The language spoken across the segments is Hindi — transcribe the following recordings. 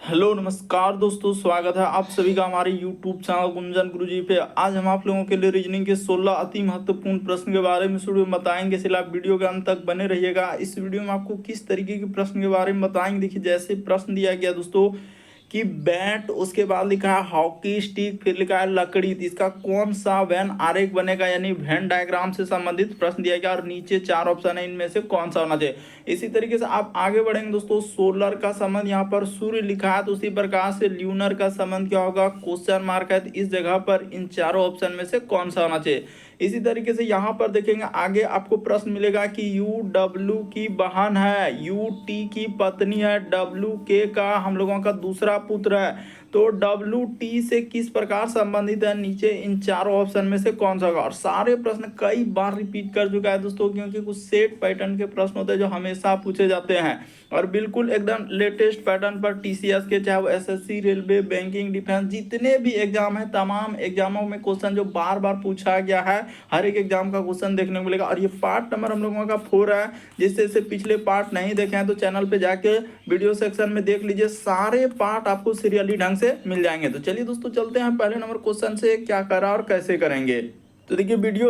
हेलो नमस्कार दोस्तों, स्वागत है आप सभी का हमारे YouTube चैनल गुंजन गुरुजी पे। आज हम आप लोगों के लिए रीजनिंग के 16 अति महत्वपूर्ण प्रश्न के बारे में वीडियो में बताएंगे, इसलिए आप वीडियो के अंत तक बने रहिएगा। इस वीडियो में आपको किस तरीके के प्रश्न के बारे में बताएंगे। देखिए, जैसे प्रश्न दिया गया दोस्तों कि बैट, उसके बाद लिखा है हॉकी स्टिक, फिर लिखा है लकड़ी, तो इसका कौन सा वेन आरेख बनेगा, यानी वेन डायग्राम से संबंधित प्रश्न दिया गया और नीचे 4 ऑप्शन है, इनमें से कौन सा होना चाहिए। इसी तरीके से आप आगे बढ़ेंगे दोस्तों। सोलर का संबंध, यहाँ पर सूर्य लिखा है, तो उसी प्रकार से ल्यूनर का संबंध क्या होगा, क्वेश्चन मार्क है, तो इस जगह पर इन चारों ऑप्शन में से कौन सा होना चाहिए। इसी तरीके से यहाँ पर देखेंगे आगे आपको प्रश्न मिलेगा कि यू डब्ल्यू की बहन है, यू टी की पत्नी है, डब्ल्यू के का हम लोगों का दूसरा पुत्र है, तो डब्ल्यू टी से किस प्रकार संबंधित है, नीचे इन चारों ऑप्शन में से कौन सा होगा। और सारे प्रश्न कई बार रिपीट कर चुका है दोस्तों, क्योंकि कुछ सेट पैटर्न के प्रश्न होते हैं जो हमेशा पूछे जाते हैं और बिल्कुल एकदम लेटेस्ट पैटर्न पर टीसीएस के, चाहे वो एसएससी, रेलवे, बैंकिंग, डिफेंस, जितने भी एग्जाम है तमाम एग्जामों में क्वेश्चन जो बार बार पूछा गया है, हर एक एग्जाम का क्वेश्चन देखने को मिलेगा। और ये पार्ट नंबर हम लोगों का 4 है। जिससे पिछले पार्ट नहीं देखे हैं तो चैनल पे जाके वीडियो सेक्शन में देख लीजिए, सारे पार्ट आपको सीरियली ढंग से मिल जाएंगे। तो चलिए दोस्तों, चलते हैं पहले नंबर क्वेश्चन से, क्या करा और कैसे करेंगे। तो देखिए, वीडियो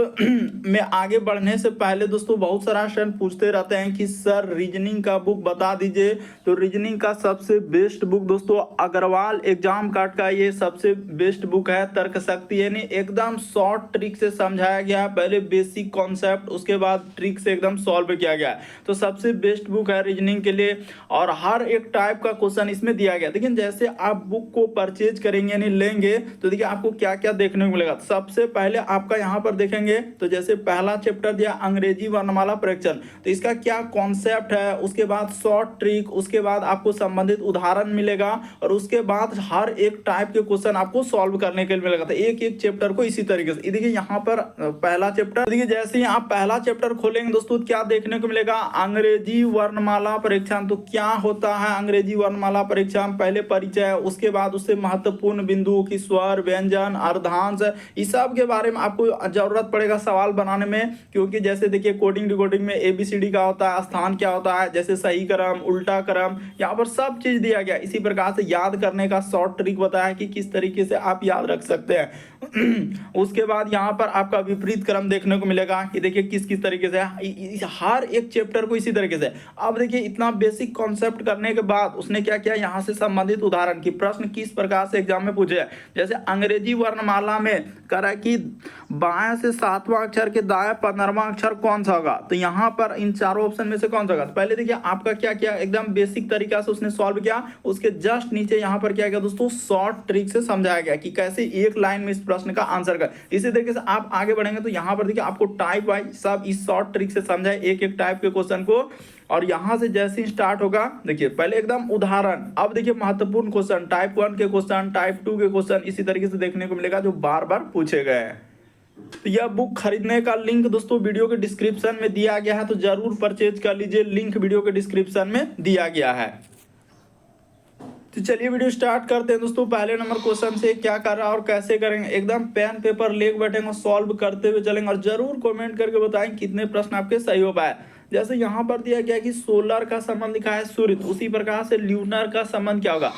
में आगे बढ़ने से पहले दोस्तों बहुत सारा स्टूडेंट पूछते रहते हैं कि सर रीजनिंग का बुक बता दीजिए। तो रीजनिंग का सबसे बेस्ट बुक दोस्तों अग्रवाल एग्जाम कार्ड का ये सबसे बेस्ट बुक है, तर्क शक्ति, यानी एकदम शॉर्ट ट्रिक से समझाया गया है। पहले बेसिक कॉन्सेप्ट, उसके बाद ट्रिक से एकदम सॉल्व किया गया है। तो सबसे बेस्ट बुक है रीजनिंग के लिए और हर एक टाइप का क्वेश्चन इसमें दिया गया। लेकिन जैसे आप बुक को परचेज करेंगे यानी लेंगे, तो देखिए आपको क्या क्या देखने को मिलेगा। सबसे पहले आपका यहाँ पर देखेंगे तो जैसे पहला चैप्टर दिया अंग्रेजी वर्णमाला परीक्षण, तो इसका क्या कॉन्सेप्ट है, उसके बाद शॉर्ट ट्रिक, उसके बाद आपको संबंधित उदाहरण मिलेगा और उसके बाद हर एक टाइप के क्वेश्चन आपको सॉल्व करने के लिए मिलेगा। तो एक एक चैप्टर को इसी तरीके से देखिए, यहाँ पर पहला चैप्टर देखिए, जैसे ही आप पहला चैप्टर खोलेंगे दोस्तों क्या देखने को मिलेगा, अंग्रेजी वर्णमाला परीक्षण। तो क्या होता है अंग्रेजी वर्णमाला परीक्षण, पहले परिचय, उसके बाद उससे महत्वपूर्ण बिंदु की स्वर, व्यंजन, अर्धांश, इस सब के बारे में आपको जरूरत पड़ेगा सवाल बनाने में। क्योंकि जैसे देखिए कोडिंग डिकोडिंग में एबीसीडी का होता है, स्थान क्या होता है, जैसे सही क्रम, उल्टा क्रम, यहाँ पर सब चीज दिया गया। इसी प्रकार से याद करने का शॉर्ट ट्रिक बताया कि किस तरीके से आप याद रख सकते हैं। उसके बाद यहाँ पर आपका विपरीत क्रम देखने को मिलेगा कि देखिए किस किस तरीके से हर एक चैप्टर को इसी तरीके से। अब देखिए इतना बेसिक कॉन्सेप्ट करने के बाद उसने क्या किया, यहाँ से संबंधित उदाहरण की प्रश्न किस प्रकार से एग्जाम में पूछे। जैसे अंग्रेजी वर्णमाला में करा कि बाएं से 7वां अक्षर के दाएं 15वां अक्षर कौन सा होगा, तो यहाँ पर इन चारों ऑप्शन में से कौन सा होगा। तो पहले देखिए आपका क्या किया, एकदम बेसिक तरीका से उसने सॉल्व किया। उसके जस्ट नीचे यहाँ पर क्या किया दोस्तों, शॉर्ट ट्रिक से समझाया गया कि कैसे एक लाइन में इस प्रश्न का आंसर कर। इसी तरीके से आप आगे बढ़ेंगे तो यहाँ पर देखिए आपको टाइप वाइज सब इस शॉर्ट ट्रिक से समझाए एक एक टाइप के क्वेश्चन को। और यहां से जैसे ही स्टार्ट होगा, देखिए पहले एकदम उदाहरण, अब देखिए महत्वपूर्ण क्वेश्चन, टाइप 1 के क्वेश्चन, टाइप 2 के क्वेश्चन इसी तरीके से देखने को मिलेगा जो बार बार पूछे गए हैं। तो यह बुक खरीदने का लिंक दोस्तों वीडियो के डिस्क्रिप्शन में दिया गया है, तो जरूर परचेज कर लीजिए, लिंक वीडियो के डिस्क्रिप्शन में दिया गया है। तो चलिए वीडियो स्टार्ट करते हैं दोस्तों। पहले नंबर क्वेश्चन से क्या कर रहा है और कैसे करेंगे, एकदम पेन पेपर लेके बैठेंगे और सॉल्व करते हुए चलेंगे। और जरूर कमेंट करके बताएं कितने प्रश्न आपके सही हो पाए। जैसे यहाँ पर दिया गया कि सोलर का संबंध लिखा है सूर्य, तो उसी प्रकार से ल्यूनर का संबंध क्या होगा।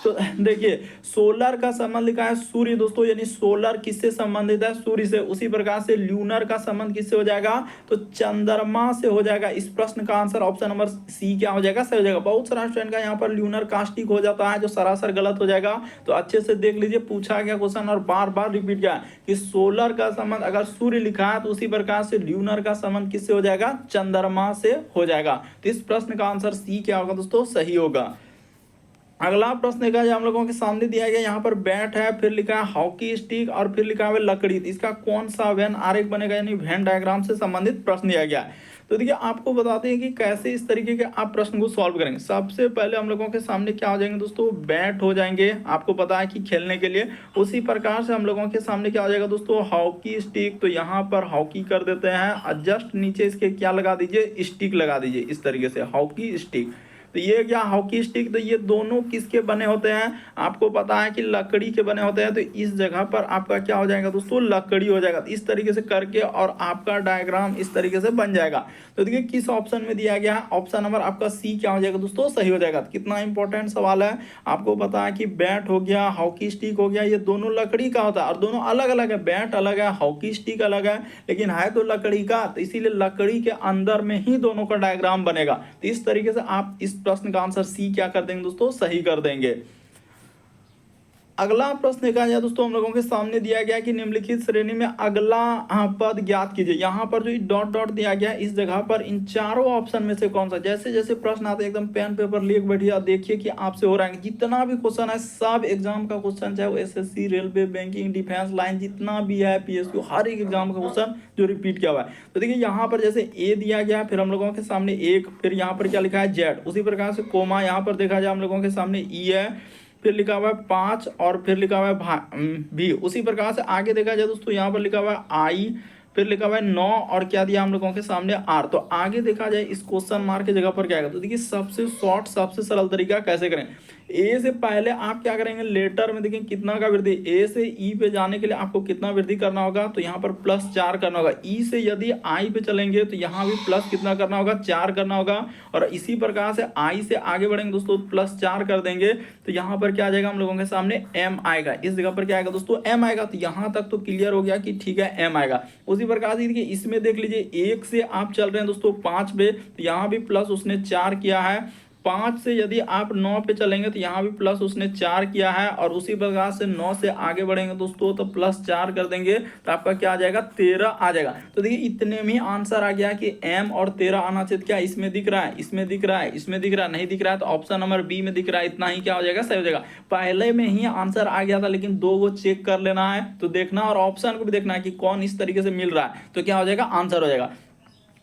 तो देखिए सोलर का संबंध लिखा है सूर्य दोस्तों, यानी सोलर किससे संबंधित है, सूर्य से। उसी प्रकार से ल्यूनर का संबंध किससे हो जाएगा, तो चंद्रमा से हो जाएगा। इस प्रश्न का आंसर ऑप्शन नंबर सी क्या हो जाएगा, सही हो जाएगा। बहुत सारा स्टूडेंट का यहाँ पर ल्यूनर कास्टिक हो जाता है जो सरासर गलत हो जाएगा। तो अच्छे से देख लीजिए, पूछा गया क्वेश्चन और बार बार रिपीट किया कि सोलर का संबंध अगर सूर्य लिखा है तो उसी प्रकार से ल्यूनर का संबंध किससे हो जाएगा, चंद्रमा से हो जाएगा। तो इस प्रश्न का आंसर सी क्या होगा दोस्तों, सही होगा। अगला प्रश्न देखा जाए हम लोगों के सामने दिया गया, यहाँ पर बैट है, फिर लिखा है हॉकी स्टिक और फिर लिखा है लकड़ी, इसका कौन सा वेन आरेख बनेगा, यानी वेन डायग्राम से संबंधित प्रश्न दिया गया है। तो देखिए आपको बताते हैं कि कैसे इस तरीके के आप प्रश्न को सॉल्व करेंगे। सबसे पहले हम लोगों के सामने क्या हो जाएंगे दोस्तों, बैट हो जाएंगे, आपको पता है कि खेलने के लिए। उसी प्रकार से हम लोगों के सामने क्या हो जाएगा दोस्तों, हॉकी स्टिक, तो यहाँ पर हॉकी कर देते हैं और जस्ट नीचे इसके क्या लगा दीजिए, स्टिक लगा दीजिए, इस तरीके से हॉकी स्टिक। तो ये क्या हॉकी स्टिक, तो ये दोनों किसके बने होते हैं, आपको पता है कि लकड़ी के बने होते हैं। तो इस जगह पर आपका क्या हो जाएगा दोस्तों, लकड़ी हो जाएगा। तो इस तरीके से करके और आपका डायग्राम इस तरीके से बन जाएगा। तो देखिए किस ऑप्शन में दिया गया है, ऑप्शन नंबर आपका सी क्या हो जाएगा दोस्तों, सही हो जाएगा। कितना इंपॉर्टेंट सवाल है, आपको पता है कि बैट हो गया, हॉकी स्टिक हो गया, ये दोनों लकड़ी का होता है और दोनों अलग अलग है, बैट अलग है, हॉकी स्टिक अलग है, लेकिन है तो लकड़ी का। तो इसीलिए लकड़ी के अंदर में ही दोनों का डायग्राम बनेगा। तो इस तरीके से आप इस प्रश्न का आंसर सी क्या कर देंगे दोस्तों, सही कर देंगे। अगला प्रश्न देखा जाए दोस्तों, हम लोगों के सामने दिया गया कि निम्नलिखित श्रेणी में अगला पद ज्ञात कीजिए। यहाँ पर जो डॉट डॉट दिया गया है, इस जगह पर इन चारों ऑप्शन में से कौन सा, जैसे जैसे प्रश्न आते हैं एकदम पेन पेपर लिख बैठिए, देखिए कि आपसे हो रहा है। जितना भी क्वेश्चन है सब एग्जाम का क्वेश्चन, चाहे वो SSC, railway, banking, defence line, जितना भी है, पीएसक्यू, हर एक एग्जाम का क्वेश्चन जो रिपीट किया हुआ है। तो देखिए यहाँ पर जैसे ए दिया गया, फिर हम लोगों के सामने एक, फिर यहाँ पर क्या लिखा है जेड, उसी प्रकार से कोमा यहाँ पर देखा जाए हम लोगों के सामने ई है, फिर लिखा हुआ है 5 और फिर लिखा हुआ है भी। उसी प्रकार से आगे देखा जाए दोस्तों, यहाँ पर लिखा हुआ है आई, फिर लिखा हुआ है 9 और क्या दिया हम लोगों के सामने आर। तो आगे देखा जाए इस क्वेश्चन मार्क की जगह पर क्या आएगा, तो देखिए सबसे शॉर्ट सबसे सरल तरीका कैसे करें। ए से पहले आप क्या करेंगे, लेटर में देखिए कितना का वृद्धि, ए से ई पे जाने के लिए आपको कितना वृद्धि करना होगा, तो यहाँ पर +4 करना होगा। ई से यदि आई पे चलेंगे तो यहाँ भी प्लस कितना करना होगा, 4 करना होगा। और इसी प्रकार से आई से आगे बढ़ेंगे दोस्तों, +4 कर देंगे तो यहाँ पर क्या आ जाएगा हम लोगों के सामने एम आएगा। इस जगह पर क्या आएगा दोस्तों, एम आएगा। तो यहाँ तक तो क्लियर हो गया कि ठीक है एम आएगा। उसी प्रकार से देखिए इसमें देख लीजिए, 1 से आप चल रहे हैं दोस्तों 5 पे, तो यहाँ भी प्लस उसने 4 किया है। 5 से यदि आप 9 पे चलेंगे तो यहाँ भी प्लस उसने 4 किया है। और उसी प्रकार से 9 से आगे बढ़ेंगे दोस्तों तो +4 कर देंगे तो आपका क्या आ जाएगा, 13 आ जाएगा। तो देखिए इतने में ही आंसर आ गया कि m और 13 आना चाहिए। क्या इसमें दिख रहा है, इसमें दिख रहा है, इसमें दिख रहा है, नहीं दिख रहा है तो ऑप्शन नंबर बी में दिख रहा है। इतना ही क्या हो जाएगा, सही हो जाएगा। पहले में ही आंसर आ गया था, लेकिन 2 को चेक कर लेना है तो देखना, और ऑप्शन को भी देखना है कि कौन इस तरीके से मिल रहा है, तो क्या हो जाएगा, आंसर हो जाएगा।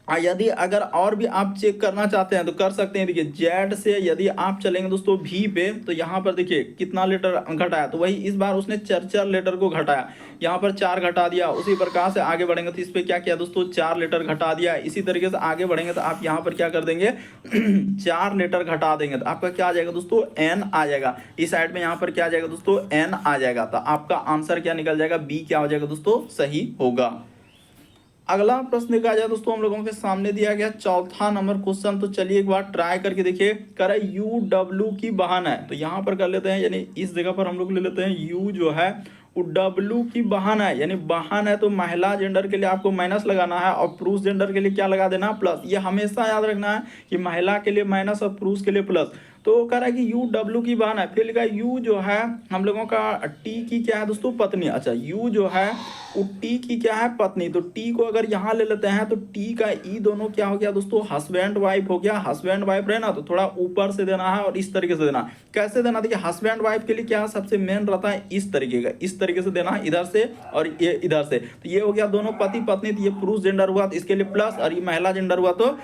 यदि अगर और भी आप चेक करना चाहते हैं तो कर सकते हैं। देखिए जेड से यदि आप चलेंगे दोस्तों भी पे, तो यहाँ पर देखिए कितना लेटर घटाया, तो वही इस बार उसने 4 लेटर को घटाया, यहाँ पर 4 घटा दिया। उसी प्रकार से आगे बढ़ेंगे तो इस पे क्या किया दोस्तों, 4 लेटर घटा दिया। इसी तरीके से आगे बढ़ेंगे तो आप यहाँ पर क्या कर देंगे 4 लेटर घटा देंगे तो आपका क्या आ जाएगा दोस्तों, एन आ जाएगा। इस साइड में यहाँ पर क्या आ जाएगा दोस्तों, एन आ जाएगा। तो आपका आंसर क्या निकल जाएगा, बी क्या हो जाएगा दोस्तों, सही होगा। अगला प्रश्न देखा जाए दोस्तों, हम लोगों के सामने दिया गया 4था नंबर क्वेश्चन। तो चलिए एक बार ट्राई करके देखिए। कर यू डब्ल्यू की बहन है, तो यहाँ पर कर लेते हैं, यानी इस जगह पर हम लोग ले लेते हैं यू जो है वो डब्ल्यू की बहन है, यानी बहन है तो महिला जेंडर के लिए आपको माइनस लगाना है और पुरुष जेंडर के लिए क्या लगा देना, प्लस। ये हमेशा याद रखना है कि महिला के लिए माइनस और पुरुष के लिए प्लस। तो कह रहा है कि यू डब्ल्यू की बहन है, फिर लिखा यू जो है हम लोगों का टी की क्या है दोस्तों, पत्नी। अच्छा यू जो है वो टी की क्या है, पत्नी। तो टी को अगर यहाँ ले लेते हैं तो टी का ई दोनों क्या हो गया दोस्तों, हस्बैंड वाइफ हो गया। हस्बैंड वाइफ रहे ना तो थोड़ा ऊपर से देना है और इस तरीके से देना। कैसे देना, देखिए हस्बैंड वाइफ के लिए क्या सबसे मेन रहता है, इस तरीके का, इस तरीके से देना है, इधर से और ये इधर से। तो ये हो गया दोनों पति पत्नी, तो ये पुरुष जेंडर हुआ तो इसके लिए प्लस, और ये महिला जेंडर हुआ तो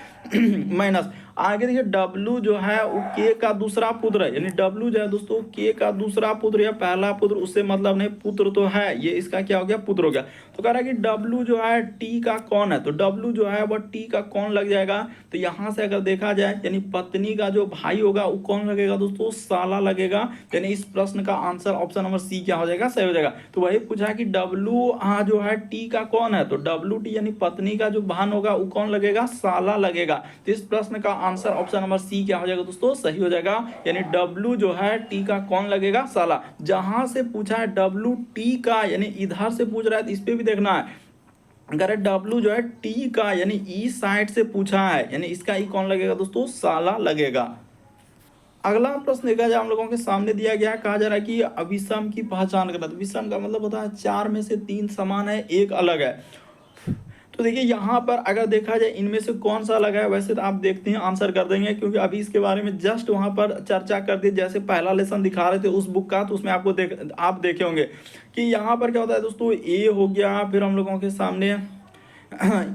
माइनस। आगे देखिए डब्लू जो है वो के का दूसरा पुत्र है, यानी डब्लू जो है दोस्तों के का दूसरा पुत्र या पहला पुत्र, उससे मतलब नहीं, पुत्र तो है, ये इसका क्या हो गया, पुत्र हो गया। तो कह रहा है कि डब्लू जो है टी का कौन है, तो डब्लू जो है वह टी का कौन लग जाएगा। तो यहाँ से अगर देखा जाए यानी पत्नी का जो भाई होगा वो कौन लगेगा दोस्तों, साला लगेगा। यानी इस प्रश्न का आंसर ऑप्शन नंबर सी क्या हो जाएगा, सही हो जाएगा। तो वही पूछा कि डब्लू जो है टी का कौन है, तो डब्लू टी यानी पत्नी का जो बहन होगा वो कौन लगेगा, साला लगेगा। तो इस प्रश्न का आंसर ऑप्शन नंबर सी क्या हो जाएगा दोस्तों, सही हो जाएगा। यानी डब्लू जो है टी का कौन लगेगा, साला। जहां से पूछा है डब्लू टी का, यानी इधर से पूछ रहा है तो इस पे भी देखना है। अगर डब्लू जो है टी का यानी ई साइड से पूछा है, यानी इसका ई कौन लगेगा दोस्तों, साला लगेगा। अगला प्रश्न देखा जाए हम लोगों के सामने दिया गया है, कहा जा रहा है कि अविषम की पहचान करना। तो विषम का मतलब होता है 4 में से 3 समान है, एक अलग है। तो देखिए यहाँ पर अगर देखा जाए इनमें से कौन सा लगा है, वैसे तो आप देखते हैं आंसर कर देंगे, क्योंकि अभी इसके बारे में जस्ट वहाँ पर चर्चा कर दी। जैसे पहला लेसन दिखा रहे थे उस बुक का, तो उसमें आपको आप देखे होंगे कि यहाँ पर क्या होता है दोस्तों, ए हो गया, फिर हम लोगों के सामने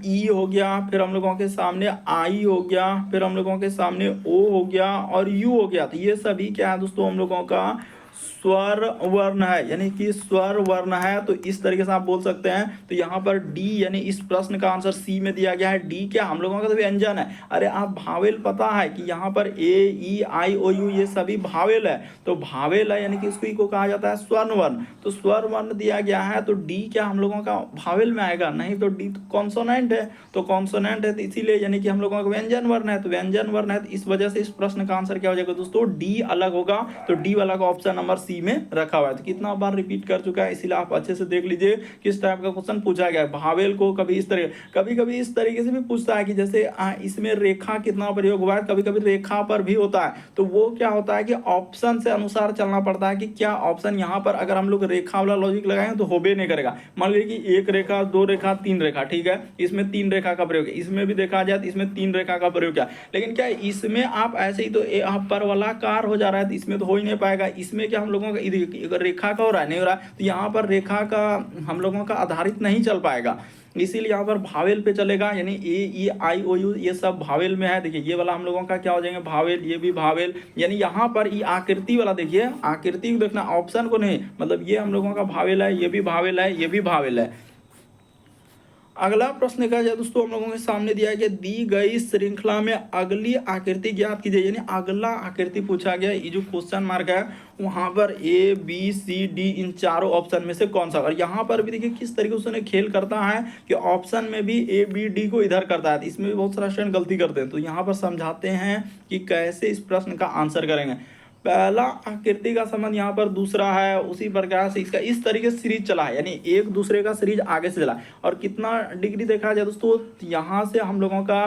ई हो गया, फिर हम लोगों के सामने आई हो गया, फिर हम लोगों के सामने ओ हो गया और यू हो गया। तो ये सभी क्या है दोस्तों हम लोगों का स्वर वर्ण है, यानी कि स्वर वर्ण है, तो इस तरीके से आप बोल सकते हैं। तो यहाँ पर डी, यानी इस प्रश्न का आंसर सी में दिया गया है। डी क्या हम लोगों का तो व्यंजन है। अरे आप भावेल पता है कि यहाँ पर ए ई आई ओ यू ये सभी भावेल है, तो भावेल है यानी कि इसको को कहा जाता है स्वर्ण वर्ण। तो स्वर वर्ण दिया गया है, तो डी क्या हम लोगों का भावेल में आएगा? नहीं, तो डी तो कॉन्सोनेंट है, तो कॉन्सोनेंट है तो इसीलिए यानी कि हम लोगों का व्यंजन वर्ण है, तो व्यंजन वर्ण है, तो इस वजह से इस प्रश्न का आंसर क्या हो जाएगा दोस्तों? डी अलग होगा। तो डी वाला का ऑप्शन नंबर सी में रखा हुआ है। तो कितना बार रिपीट कर चुका है, इसीलिए आप अच्छे से देख लीजिए किस टाइप का क्वेश्चन पूछा गया है। भावेल को कभी इस तरह, कभी कभी इस तरीके से भी पूछता है कि जैसे इसमें रेखा कितना प्रयोग हुआ है, कभी कभी रेखा पर भी होता है। तो वो क्या होता है कि ऑप्शन से अनुसार चलना पड़ता है कि क्या ऑप्शन यहाँ पर अगर हम लोग रेखा वाला लॉजिक लगाएं तो होबे नहीं करेगा। मान लीजिए कि एक रेखा, दो रेखा, तीन रेखा, ठीक है, इसमें तीन रेखा का प्रयोग है, इसमें भी देखा जाए तो इसमें तीन रेखा का प्रयोग किया, लेकिन क्या इसमें आप ऐसे ही तो परवलाकार हो जा रहा है, तो इसमें तो हो ही नहीं पाएगा। इसमें क्या हम लोगों का रेखा का हो रहा है, नहीं हो रहा, तो यहाँ पर रेखा का हम लोगों का आधारित नहीं चल पाएगा, इसीलिए यहाँ पर भावेल पे चलेगा। यानी ए ई आई ओ यू ये सब भावेल में है। देखिए ये वाला हम लोगों का क्या हो जाएंगे? भावेल, ये भी भावेल। यानी यहाँ पर ये आकृति वाला, देखिए आकृति को देखना, ऑप्शन को नहीं, मतलब ये हम लोगों का भावेल है, ये भी भावेल है, ये भी भावेल है। अगला प्रश्न कहा जाए दोस्तों, हम लोगों के सामने दिया है कि दी गई श्रृंखला में अगली आकृति ज्ञात कीजिए। यानी अगला आकृति पूछा गया, ये जो क्वेश्चन मार्क है वहां पर ए बी सी डी इन चारों ऑप्शन में से कौन सा। और यहाँ पर भी देखिए किस तरीके से खेल करता है कि ऑप्शन में भी ए बी डी को इधर करता है, इसमें भी बहुत सारा स्टूडेंट गलती करते हैं। तो यहाँ पर समझाते हैं कि कैसे इस प्रश्न का आंसर करेंगे। पहला आकृति का संबंध यहाँ पर दूसरा है, उसी प्रकार से इसका इस तरीके से सीरीज चला है, यानी एक दूसरे का सीरीज आगे से चला। और कितना डिग्री देखा जाए दोस्तों, यहाँ से हम लोगों का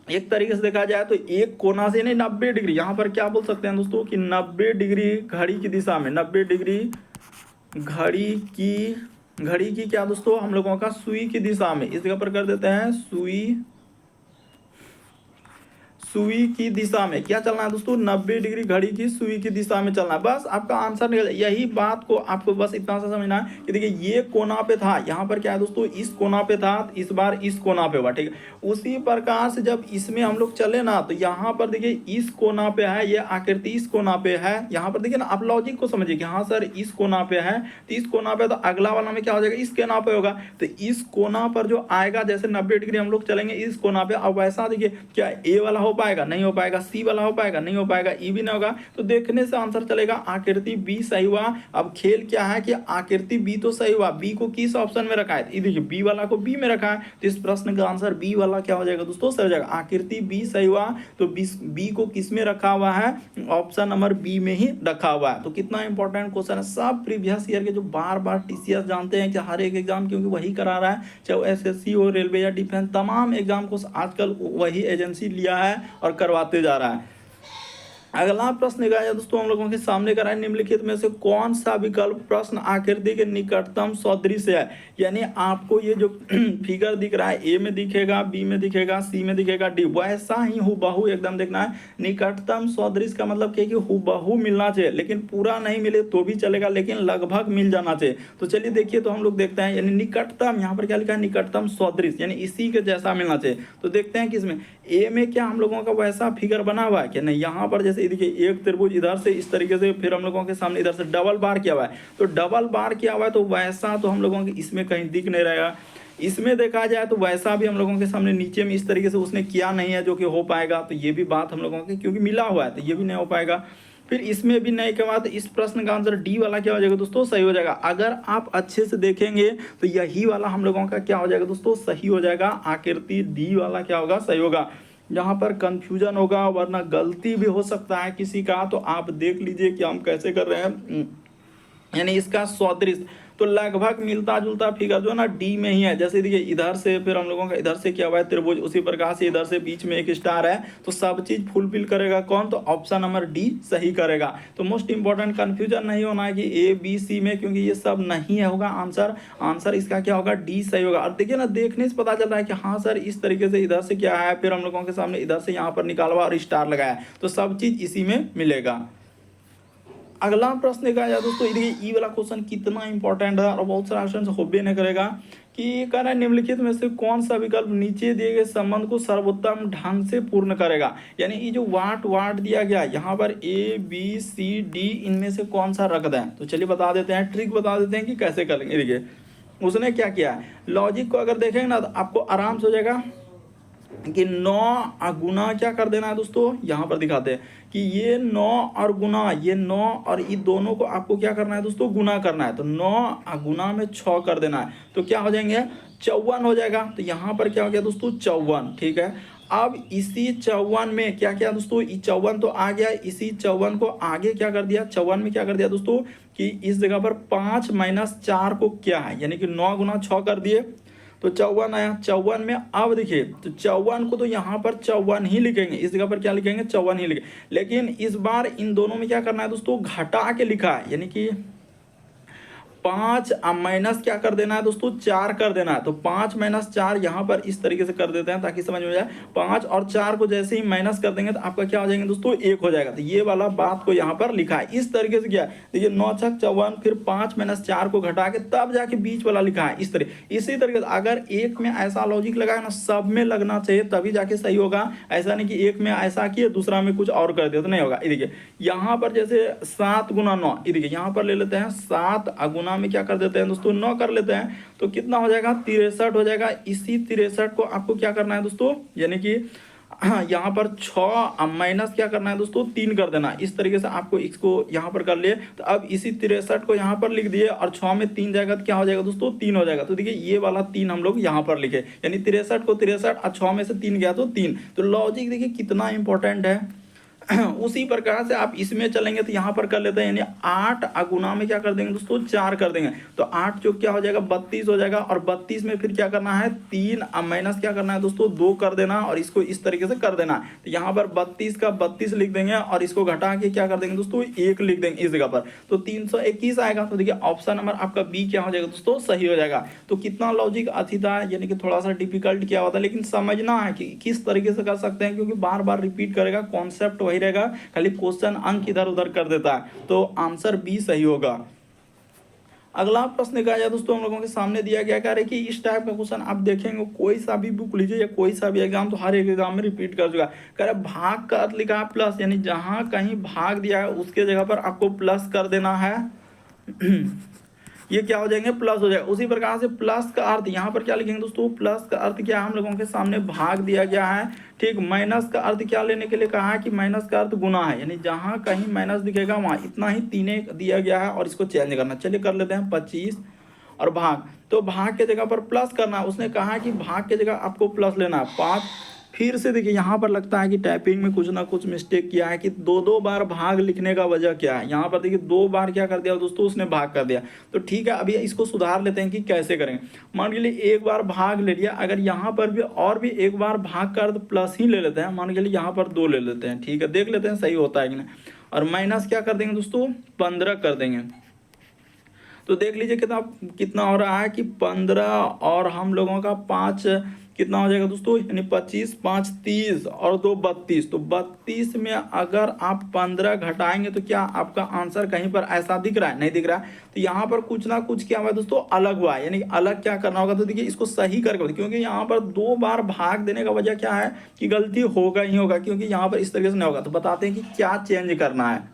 एक तरीके से देखा जाए तो एक कोना से नहीं 90 डिग्री, यहाँ पर क्या बोल सकते हैं दोस्तों कि 90 डिग्री घड़ी की दिशा में, 90 डिग्री घड़ी की क्या दोस्तों हम लोगों का सुई की दिशा में, इस जगह पर कर देते हैं सुई की दिशा में क्या चलना है दोस्तों? 90 डिग्री घड़ी की सुई की दिशा में चलना है। बस आपका आंसर निकल, यही बात को आपको बस इतना सा समझना है कि देखिए ये कोना पे था, यहाँ पर क्या है दोस्तों, इस कोना पे था, इस बार इस कोना पे हुआ, ठीक है। उसी प्रकार से जब इसमें हम लोग चले ना, तो यहाँ पर देखिए इस कोना पे है, ये आकृति इस कोना पे है। यहाँ पर देखिए ना, आप लॉजिक को समझिए कि हाँ सर इस कोना पे है, तो इस कोना पे, तो अगला वाला में क्या हो जाएगा? इस कोना पे होगा। तो इस कोना पर जो आएगा, जैसे 90 डिग्री हम लोग चलेंगे इस कोना पे, अब वैसा देखिए क्या ए वाला हो पाएगा? नहीं हो पाएगा। सी वाला हो पाएगा? नहीं हो पाएगा। ई भी नहीं होगा। तो देखने से आंसर चलेगा आकृति बी सही हुआ। अब खेल क्या है कि आकृति बी तो सही हुआ, बी को किस ऑप्शन में रखा है? देखिए बी वाला को बी में रखा है, तो इस प्रश्न का आंसर बी वाला क्या हो जाएगा दोस्तों? सही हो जाएगा। आकृति बी सही हुआ, तो बी को किस में रखा हुआ है? ऑप्शन नंबर बी में ही रखा हुआ है। तो कितना इंपॉर्टेंट क्वेश्चन है, सब प्रीवियस ईयर के जो बार बार टीसीएस जानते हैं कि हर एक एग्जाम क्योंकि वही करा रहा है, चाहे वो एसएससी हो, रेलवे या डिफेंस, तमाम एग्जाम को आजकल वही एजेंसी लिया है और करवाते जा रहा है। अगला प्रश्न क्या है दोस्तों, हम लोगों के सामने कराए निम्नलिखित में से कौन सा विकल्प प्रश्न आकृति के निकटतम सदृश है। यानी आपको ये जो फिगर दिख रहा है, ए में दिखेगा, बी में दिखेगा, सी में दिखेगा, डी, वैसा ही हूबहू एकदम देखना है। निकटतम सदृश का मतलब क्या कि हूबहू मिलना चाहिए, लेकिन पूरा नहीं मिले तो भी चलेगा, लेकिन लगभग मिल जाना चाहिए। तो चलिए देखिए, तो हम लोग देखते हैं, यानी निकटतम, यहाँ पर क्या लिखा है? निकटतम सदृश, यानी इसी के जैसा मिलना चाहिए। तो देखते हैं किसमें, ए में क्या हम लोगों का वैसा फिगर बना हुआ है कि नहीं। यहाँ पर जैसे देखिए एक त्रिभुज इधर से इस तरीके से, फिर हम लोगों के सामने इधर से डबल बार किया हुआ है, तो डबल बार किया हुआ है, तो वैसा तो हम लोगों के इसमें कहीं दिख नहीं रहेगा। इसमें देखा जाए तो वैसा भी हम लोगों के सामने नीचे में इस तरीके से उसने किया नहीं है जो कि हो पाएगा। तो ये भी बात हम लोगों की क्योंकि मिला हुआ है, तो ये भी नहीं हो पाएगा। फिर इसमें भी नहीं के बाद इस प्रश्न का आंसर डी वाला क्या हो जाएगा दोस्तों? सही हो जाएगा। अगर आप अच्छे से देखेंगे तो यही वाला हम लोगों का क्या हो जाएगा दोस्तों? सही हो जाएगा। आकृति डी वाला क्या होगा? सही होगा। यहाँ पर कंफ्यूजन होगा, वरना गलती भी हो सकता है किसी का, तो आप देख लीजिए कि हम कैसे कर रहे हैं। यानी इसका सदृश तो लगभग मिलता जुलता फिगर जो ना डी में ही है। जैसे देखिए इधर से, फिर हम लोगों का इधर से क्या हुआ है? त्रिभुज, उसी प्रकार से इधर से बीच में एक स्टार है, तो सब चीज फुलफिल करेगा कौन? तो ऑप्शन नंबर डी सही करेगा। तो मोस्ट इंपॉर्टेंट कंफ्यूजन नहीं होना है कि ए बी सी में, क्योंकि ये सब नहीं है होगा आंसर इसका क्या होगा? डी सही होगा। और देखिए ना, देखने से पता चल रहा है कि हाँ सर इस तरीके से इधर से क्या है, फिर हम लोगों के सामने इधर से यहाँ पर निकाला हुआ और स्टार लगाया, तो सब चीज इसी में मिलेगा। अगला प्रश्न का याद दोस्तों, देखिए ई वाला क्वेश्चन कितना इंपॉर्टेंट है और बहुत सारा क्वेश्चन होबे नहीं करेगा कि कह रहा है निम्नलिखित में से कौन सा विकल्प नीचे दिए गए संबंध को सर्वोत्तम ढंग से पूर्ण करेगा। यानी ये जो वाट वाट दिया गया यहाँ पर A B C D इनमें से कौन सा रख दें। तो चलिए बता देते हैं, ट्रिक बता देते हैं कि कैसे करेंगे। देखिए उसने क्या किया है, लॉजिक को अगर देखेंगे ना तो आपको आराम से हो जाएगा कि 9 गुना क्या कर देना है दोस्तों, यहाँ पर दिखाते हैं कि ये 9 और गुना, ये 9 और ये दोनों को आपको क्या करना है दोस्तों, गुना करना है। तो 9 गुना में 6 कर देना है, तो क्या हो जाएंगे 54 हो जाएगा। तो यहाँ पर क्या हो गया दोस्तों 54, ठीक है। अब इसी 54 में क्या किया दोस्तों, 54 तो आ गया, इसी 54 को आगे क्या कर दिया, 54 में क्या कर दिया दोस्तों कि इस जगह पर 5 - 4 को क्या है, यानी कि 9 गुना 6 कर दिए तो 54 आया। 54 में अब देखिए तो 54 को तो यहाँ पर 54 ही लिखेंगे, इस जगह पर क्या लिखेंगे 54 ही लिखेंगे। लेकिन इस बार इन दोनों में क्या करना है दोस्तों, घटा के लिखा है, यानी कि 5 माइनस क्या कर देना है दोस्तों 4 कर देना है। तो 5 - 4 यहाँ पर इस तरीके से कर देते हैं ताकि समझ में जाए। 5 और 4 को जैसे ही माइनस कर देंगे तो आपका क्या हो जाएंगे दोस्तों 1 हो जाएगा। तो ये वाला बात को यहाँ पर लिखा है इस तरीके से किया। देखिए 9 × 6 = 54, फिर 5 - 4 को घटा के तब जाके बीच वाला लिखा है इस तरीके। इसी तरीके से अगर एक में ऐसा लॉजिक लगा ना, सब में लगना चाहिए तभी जाके सही होगा। ऐसा नहीं कि एक में ऐसा किए दूसरा में कुछ और कर दिया तो नहीं होगा। ये देखिए यहाँ पर जैसे 7 × 9, ये देखिए यहाँ पर ले लेते हैं 7 गुना में क्या कर देते हैं दोस्तों 9 कर लेते हैं, तो कितना हो जाएगा 63 हो जाएगा। इसी 63 को आपको क्या करना है दोस्तों, यानी कि यहाँ पर 6 माइनस क्या करना है दोस्तों 3 कर देना। इस तरीके से आपको इसको यहाँ पर कर लिए। तो अब इसी 63 को यहाँ पर लिख दिए और 6 में 3 जाएगा तो क्या हो जाएगा दोस्तों 3 हो जाएगा। तो देखिए ये वाला 3 हम लोग यहाँ पर लिखे, यानी 63 को 63 और 6 में से 3 गया तो 3। तो लॉजिक देखिए कितना इंपॉर्टेंट है। उसी प्रकार से आप इसमें चलेंगे तो यहाँ पर कर लेते हैं, यानी 8 गुना में क्या कर देंगे दोस्तों 4 कर देंगे। तो 8 जो क्या हो जाएगा 32 हो जाएगा। और 32 में फिर क्या करना है 3 माइनस क्या करना है दोस्तों 2 कर देना और इसको इस तरीके से कर देना। तो यहाँ पर 32 का 32 लिख देंगे और इसको घटा के क्या कर देंगे दोस्तों 1 लिख देंगे इस जगह पर, तो 321 आएगा। तो देखिए ऑप्शन नंबर आपका बी क्या हो जाएगा दोस्तों सही हो जाएगा। तो कितना लॉजिक अच्छी था, यानी कि थोड़ा सा डिफिकल्ट किया हुआ था, लेकिन समझना है कि किस तरीके से कर सकते हैं, क्योंकि बार बार रिपीट करेगा, कॉन्सेप्ट वही रहेगा, खाली क्वेश्चन अंक इधर उधर कर देता है। तो आंसर बी सही होगा। अगला प्रश्न कहा जाए दोस्तों हम लोगों के सामने दिया गया कह रहे कि इस टाइप का क्वेश्चन आप देखेंगे कोई सा भी बुक लीजिए या कोई सा भी एग्जाम, तो हर एक एग्जाम में रिपीट कर चुका है। कह रहे भाग का अर्थ लिखा है प्लस, यानी जहां कहीं भाग दिया है उसके जगह पर आपको प्लस कर देना है। ये क्या हो जाएंगे प्लस हो जाएगा। उसी प्रकार से प्लस का अर्थ यहाँ पर क्या लिखेंगे दोस्तों, प्लस का अर्थ क्या है हम लोगों के सामने भाग दिया गया है, ठीक। माइनस का अर्थ क्या लेने के लिए कहा है कि माइनस का अर्थ गुना है, यानी जहां कहीं माइनस दिखेगा वहां इतना ही 3 दिया गया है और इसको चेंज करना। चलिए कर लेते हैं 25 और भाग, तो भाग के जगह पर प्लस करना है। उसने कहा है कि भाग के जगह आपको प्लस लेना है 5। फिर से देखिए यहाँ पर लगता है कि टाइपिंग में कुछ ना कुछ मिस्टेक किया है कि 2 बार भाग लिखने का वजह क्या है। यहाँ पर देखिए 2 बार क्या कर दिया दोस्तों उसने भाग कर दिया। तो ठीक है अभी इसको सुधार लेते हैं कि कैसे करेंगे। मान के लिए 1 बार भाग ले लिया, अगर यहाँ पर भी और भी 1 बार भाग कर तो प्लस ही ले लेते हैं। मान के लिए यहाँ पर 2 ले लेते हैं, ठीक है, देख लेते हैं सही होता है कि नहीं। और माइनस क्या कर देंगे दोस्तों 15 कर देंगे। तो देख लीजिए कितना हो रहा है कि 15 और हम लोगों का 5 कितना हो जाएगा दोस्तों, यानी 25 5 30 और 2 32। तो 32 में अगर आप 15 घटाएंगे तो क्या आपका आंसर कहीं पर ऐसा दिख रहा है, नहीं दिख रहा है। तो यहाँ पर कुछ ना कुछ क्या हुआ है दोस्तों अलग हुआ है, यानी अलग क्या करना होगा। तो देखिए इसको सही करके, क्योंकि यहाँ पर 2 बार भाग देने का वजह क्या है कि गलती होगा ही होगा, क्योंकि यहाँ पर इस तरीके से नहीं होगा। तो बताते हैं कि क्या चेंज करना है।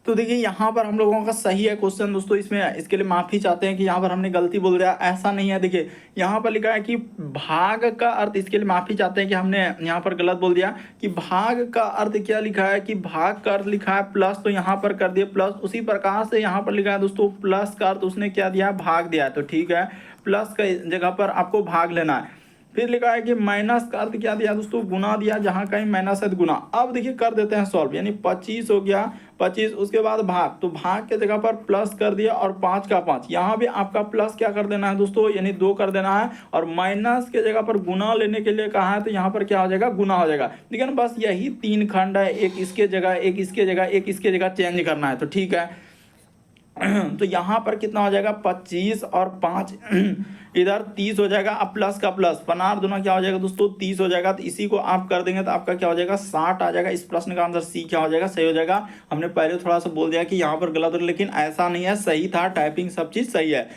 तो देखिए यहाँ पर हम लोगों का सही है क्वेश्चन दोस्तों, इसमें इसके लिए माफ़ी चाहते हैं कि यहाँ पर हमने गलती बोल दिया, ऐसा नहीं है। देखिए यहाँ पर लिखा है कि भाग का अर्थ, इसके लिए माफ़ी चाहते हैं कि हमने यहाँ पर गलत बोल दिया कि भाग का अर्थ क्या लिखा है कि भाग का अर्थ लिखा है प्लस, तो यहाँ पर कर दिया प्लस। उसी प्रकार से यहाँ पर लिखा है दोस्तों प्लस का अर्थ उसने क्या दिया है भाग दिया है। तो ठीक है प्लस का जगह पर आपको भाग लेना है। फिर लिखा है कि माइनस का अर्थ क्या दिया दोस्तों गुना दिया, जहां कहीं माइनस है तो गुना। अब देखिए कर देते हैं सॉल्व, यानी 25 हो गया 25, उसके बाद भाग, तो भाग के जगह पर प्लस कर दिया और 5 का 5, यहाँ भी आपका प्लस क्या कर देना है दोस्तों, यानी 2 कर देना है। और माइनस के जगह पर गुना लेने के लिए कहा है तो यहाँ पर क्या हो जाएगा गुना हो जाएगा। लेकिन बस यही 3 खंड है, एक इसके जगह एक इसके जगह एक इसके जगह चेंज करना है। तो ठीक है तो यहाँ पर कितना हो जाएगा 25 और 5 इधर 30 हो जाएगा। अब प्लस का प्लस पनार दोनों क्या हो जाएगा दोस्तों 30 हो जाएगा। तो इसी को आप कर देंगे तो आपका क्या हो जाएगा 60 आ जाएगा। इस प्रश्न का आंसर सी क्या हो जाएगा सही हो जाएगा। हमने पहले थोड़ा सा बोल दिया कि यहाँ पर गलत हो, लेकिन ऐसा नहीं है, सही था, टाइपिंग सब चीज़ सही है।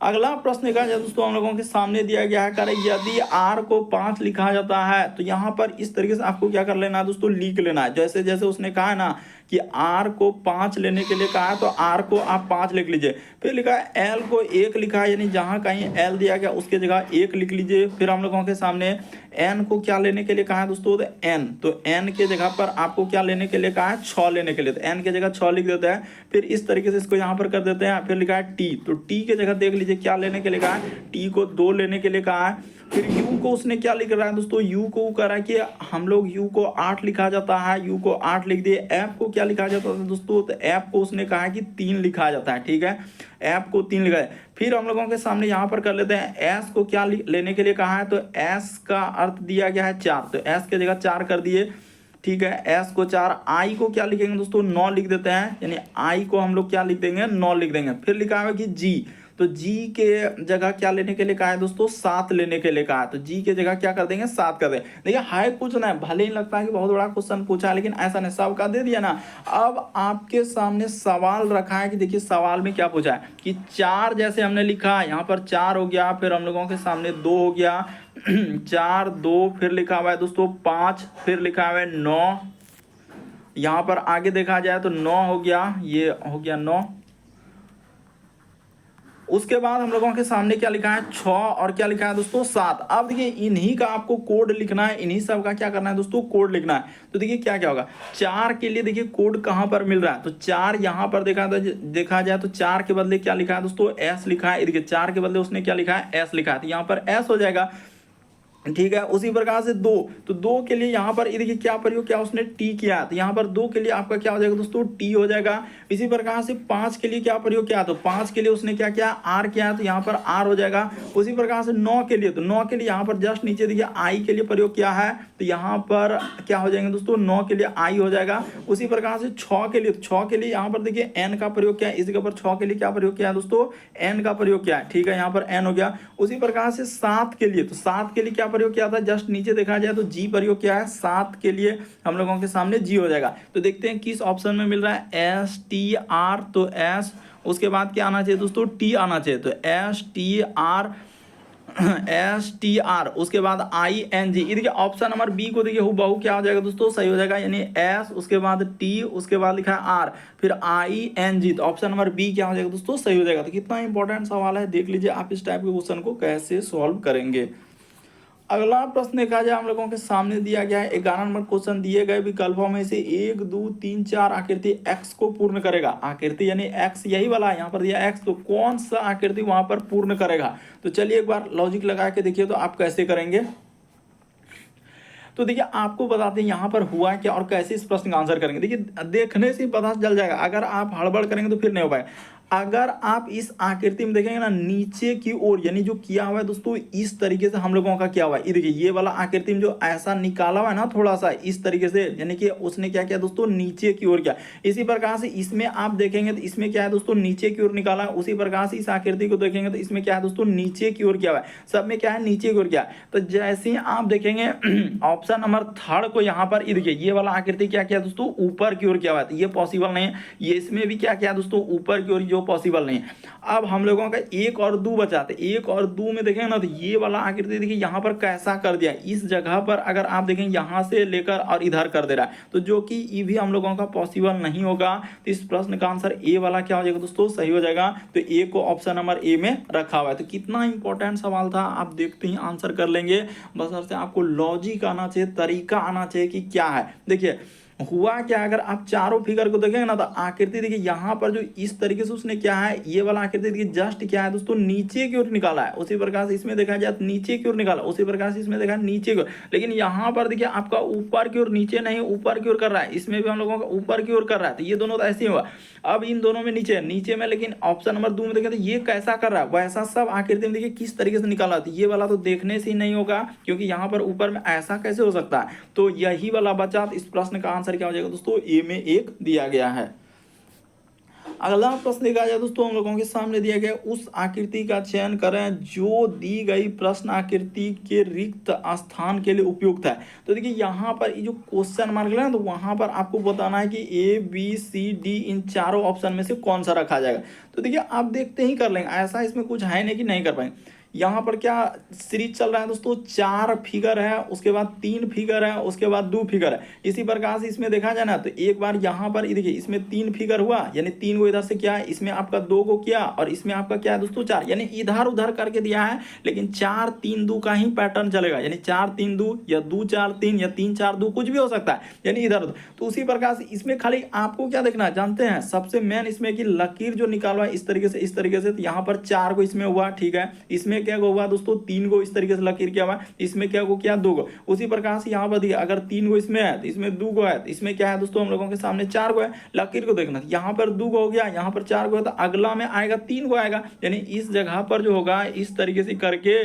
अगला प्रश्न देखा जाए दोस्तों हम लोगों के सामने दिया गया है, करें यदि r को 5 लिखा जाता है तो यहाँ पर इस तरीके से आपको क्या कर लेना है दोस्तों, लिख लेना है। जैसे जैसे उसने कहा है ना कि r को 5 लेने के लिए कहा है तो r को आप 5 लिख लीजिए। फिर लिखा है l को 1 लिखा है, यानी जहां कहीं l दिया गया उसके जगह 1 लिख लीजिए। फिर हम लोगों के सामने n को क्या लेने के लिए कहा है दोस्तों, तो n के जगह पर आपको क्या लेने के लिए कहा है, 6 लेने के लिए, तो n के जगह 6 लिख देते हैं। फिर इस तरीके से इसको यहाँ पर कर देते हैं। फिर लिखा है t, तो t के जगह देख लीजिए क्या लेने के लिए कहा है, t को 2 लेने के लिए कहा है। फिर u को उसने क्या लिख रहा है दोस्तों, u को कह रहा है कि हम लोग u को 8 लिखा जाता है, u को 8 लिख दिए। f को क्या लिखा जाता है दोस्तों, तो f को उसने कहा है कि 3 लिखा जाता है, ठीक है, f को 3 लिखा है। फिर हम लोगों के सामने यहाँ पर कर लेते हैं, s को क्या लेने के लिए कहा है, तो s का अर्थ दिया गया है 4, तो s के जगह 4 कर दिए, ठीक है, s को 4। i को क्या लिखेंगे दोस्तों, 9 लिख देते हैं, यानी i को हम लोग क्या लिख देंगे, 9 लिख देंगे। फिर लिखा है कि g, तो g के जगह क्या लेने के लिए कहा है दोस्तों, 7 लेने के लिए कहा है, तो g के जगह क्या कर देंगे, 7 कर देंगे। देखिए है कुछ ना, भले ही लगता है कि बहुत बड़ा क्वेश्चन पूछा है, लेकिन ऐसा नहीं, सबका दे दिया ना। अब आपके सामने सवाल रखा है कि देखिए सवाल में क्या पूछा है कि 4 जैसे हमने लिखा है, यहाँ पर 4 हो गया, फिर हम लोगों के सामने 2 हो गया 4 2, फिर लिखा हुआ है दोस्तों 5, फिर लिखा हुआ है 9, यहाँ पर आगे देखा जाए तो 9 हो गया, ये हो गया 9। उसके बाद हम लोगों के सामने क्या लिखा है, 6, और क्या लिखा है दोस्तों 7। अब देखिए इन्हीं का आपको कोड लिखना है, इन्हीं सब का क्या करना है दोस्तों, कोड लिखना है। तो देखिए क्या क्या होगा, 4 के लिए देखिए कोड कहां पर मिल रहा है, तो 4 यहां पर देखा जाए तो 4 के बदले क्या लिखा है दोस्तों, s लिखा है। देखिए 4 के बदले उसने क्या लिखा है, s लिखा है, तो यहाँ पर s हो जाएगा, ठीक है। उसी प्रकार से 2, तो 2 के लिए यहाँ पर देखिए क्या प्रयोग किया उसने, टी किया, तो यहाँ पर 2 के लिए आपका क्या हो जाएगा दोस्तों, टी हो जाएगा। इसी प्रकार से 5 के लिए क्या प्रयोग किया, तो 5 के लिए उसने क्या किया, आर किया, तो यहाँ पर आर हो जाएगा। उसी प्रकार से 9 के लिए, तो 9 के लिए यहाँ पर जस्ट नीचे देखिए आई के लिए प्रयोग किया है, तो यहाँ पर क्या हो जाएंगे दोस्तों, 9 के लिए आई हो जाएगा। उसी प्रकार से 6 के लिए, तो 6 के लिए यहाँ पर देखिए एन का प्रयोग किया है, इस जगह पर 6 के लिए क्या प्रयोग किया है दोस्तों, एन का प्रयोग किया है, ठीक है, यहाँ पर एन हो गया। उसी प्रकार से 7 के लिए, तो 7 के लिए क्या प्रयोग किया था, जस्ट नीचे देखा जाए तो जी प्रयोग किया है, 7 के लिए हम लोगों के सामने जी हो जाएगा। तो देखते हैं किस ऑप्शन में मिल रहा है, एस टी आर, तो एस, उसके बाद क्या आना चाहिए दोस्तों, टी आना चाहिए, तो एस टी आर, उसके बाद आई एन जी। देखिए ऑप्शन नंबर बी को देखिए हूबहू क्या हो जाएगा दोस्तों, सही हो जाएगा, यानी एस, उसके बाद टी, उसके बाद लिखा है आर, फिर आई एन जी, तो ऑप्शन नंबर बी क्या हो जाएगा दोस्तों, सही हो जाएगा। तो कितना इंपॉर्टेंट सवाल है, देख लीजिए आप इस टाइप के क्वेश्चन को कैसे सॉल्व करेंगे। अगला प्रश्न देखा जाए हम लोगों के सामने दिया गया है, 11 नंबर क्वेश्चन, दिए गए विकल्पों में से 1 2 3 4 आकृति x को पूर्ण करेगा। आकृति यानी x यही वाला है, यहाँ पर दिया x, तो कौन सा आकृति वहां पर पूर्ण करेगा। तो चलिए एक बार लॉजिक लगा के देखिए तो आप कैसे करेंगे। तो देखिए आपको बताते हैं यहाँ पर हुआ क्या और कैसे इस प्रश्न का आंसर करेंगे। देखिए देखने से पता चल जाएगा, अगर आप हड़बड़ करेंगे तो फिर नहीं हो पाएगा। अगर आप इस आकृति में देखेंगे ना, नीचे की ओर यानी जो किया हुआ है दोस्तों, इस तरीके से हम लोगों का क्या हुआ है, ये देखिए ये वाला आकृति में जो ऐसा निकाला हुआ है ना थोड़ा सा इस तरीके से, यानी कि उसने क्या किया दोस्तों, नीचे की ओर किया। इसी प्रकार से इसमें आप देखेंगे तो इसमें क्या है दोस्तों, नीचे की ओर निकाला। उसी प्रकार से इस आकृति को देखेंगे तो इसमें क्या है दोस्तों, नीचे की ओर किया हुआ है, सब में क्या है, नीचे की ओर किया। तो जैसे ही आप देखेंगे ऑप्शन नंबर 3 को, यहाँ पर देखिए ये वाला आकृति क्या किया दोस्तों, ऊपर की ओर किया हुआ है, तो ये पॉसिबल नहीं है। ये इसमें भी क्या किया दोस्तों, ऊपर की ओर, जो पॉसिबल नहीं है। अब हम लोगों का 1 और 2 बचाते, 1 और 2 में देखेंगे ना, तो ये वाला आकृति देखिए यहाँ पर कैसा कर दिया, इस जगह पर अगर आप देखें यहाँ से लेकर और इधर कर दे रहा है, तो जो कि ये भी हम लोगों का पॉसिबल नहीं होगा। तो इस प्रश्न का आंसर ए वाला क्या हो जाएगा दोस्तों, सही हो जाएगा। तो ए को ऑप्शन नंबर ए में रखा हुआ है। तो कितना इंपॉर्टेंट सवाल था, आप देखते ही आंसर कर लेंगे, बस आपको लॉजिक आना चाहिए, तरीका आना चाहिए कि क्या है। देखिए हुआ क्या, अगर आप चारों फिगर को देखेंगे ना, तो आकृति देखिए यहाँ पर जो इस तरीके से उसने क्या है, ये वाला आकृति देखिए जस्ट क्या है दोस्तों, नीचे की ओर निकाला है। उसी प्रकार से इसमें देखा जाए तो नीचे की ओर निकाला, उसी प्रकार से इसमें देखा नीचे की ओर, लेकिन यहाँ पर देखिए आपका ऊपर की ओर, नीचे नहीं ऊपर की ओर कर रहा है, इसमें भी हम लोगों का ऊपर की ओर कर रहा है। तो ये दोनों तो ऐसे ही हुआ। अब इन दोनों में नीचे में, लेकिन ऑप्शन नंबर 2 में देखें तो ये कैसा कर रहा है, वैसा सब आकृति में देखिए किस तरीके से निकाला। तो ये वाला तो देखने से ही नहीं होगा, क्योंकि यहाँ पर ऊपर में ऐसा कैसे हो सकता है। तो यही वाला बचा। इस प्रश्न का आंसर क्या हो जाएगा दोस्तों, ए में 1 दिया गया है। अगला प्रश्न देखा जाए दोस्तों हम लोगों के सामने दिया गया उस आकृति का चयन करें जो दी गई प्रश्न आकृति के रिक्त स्थान के लिए उपयुक्त है। तो देखिए यहाँ पर ये जो क्वेश्चन मार्क है ना, तो वहां पर आपको बताना है कि ABCD इन चारों ऑप्शन में से कौन सा रखा जाएगा। तो देखिए आप देखते ही कर लेंगे, ऐसा इसमें कुछ है नहीं कि नहीं कर पाएंगे। यहाँ पर क्या सीरीज चल रहा है दोस्तों, 4 फिगर है, उसके बाद 3 फिगर है, उसके बाद 2 फिगर है। इसी प्रकार से इसमें देखा जाए ना तो एक बार यहाँ पर देखिए इसमें 3 फिगर हुआ, यानी 3 को इधर से क्या है, इसमें आपका 2 को किया और इसमें आपका क्या है दोस्तों 4, यानी इधर उधर करके दिया है, लेकिन 4 3 2 का ही पैटर्न चलेगा, यानी 4 3 2 या 2 4 3 या 3 4 2 कुछ भी हो सकता है, यानी इधर उधर। तो उसी प्रकार से इसमें खाली आपको क्या देखना है जानते हैं, सबसे मेन इसमें कि लकीर जो निकालवा इस तरीके से तो यहाँ पर 4 को इसमें हुआ, ठीक है। इसमें क्या हुआ दोस्तों 3 को इस तरीके से लकीर किया हुआ, इसमें क्या को किया 2 को। उसी प्रकार से यहाँ पर देखिए अगर 3 को इसमें है तो इसमें 2 को है, तो इसमें क्या है दोस्तों हम लोगों के सामने 4 को है, लकीर को देखना। यहाँ पर 2 को हो गया, यहाँ पर 4 को है, तो अगला में आएगा 3 को आएगा, यानी इस जगह पर जो होगा इस तरीके से करके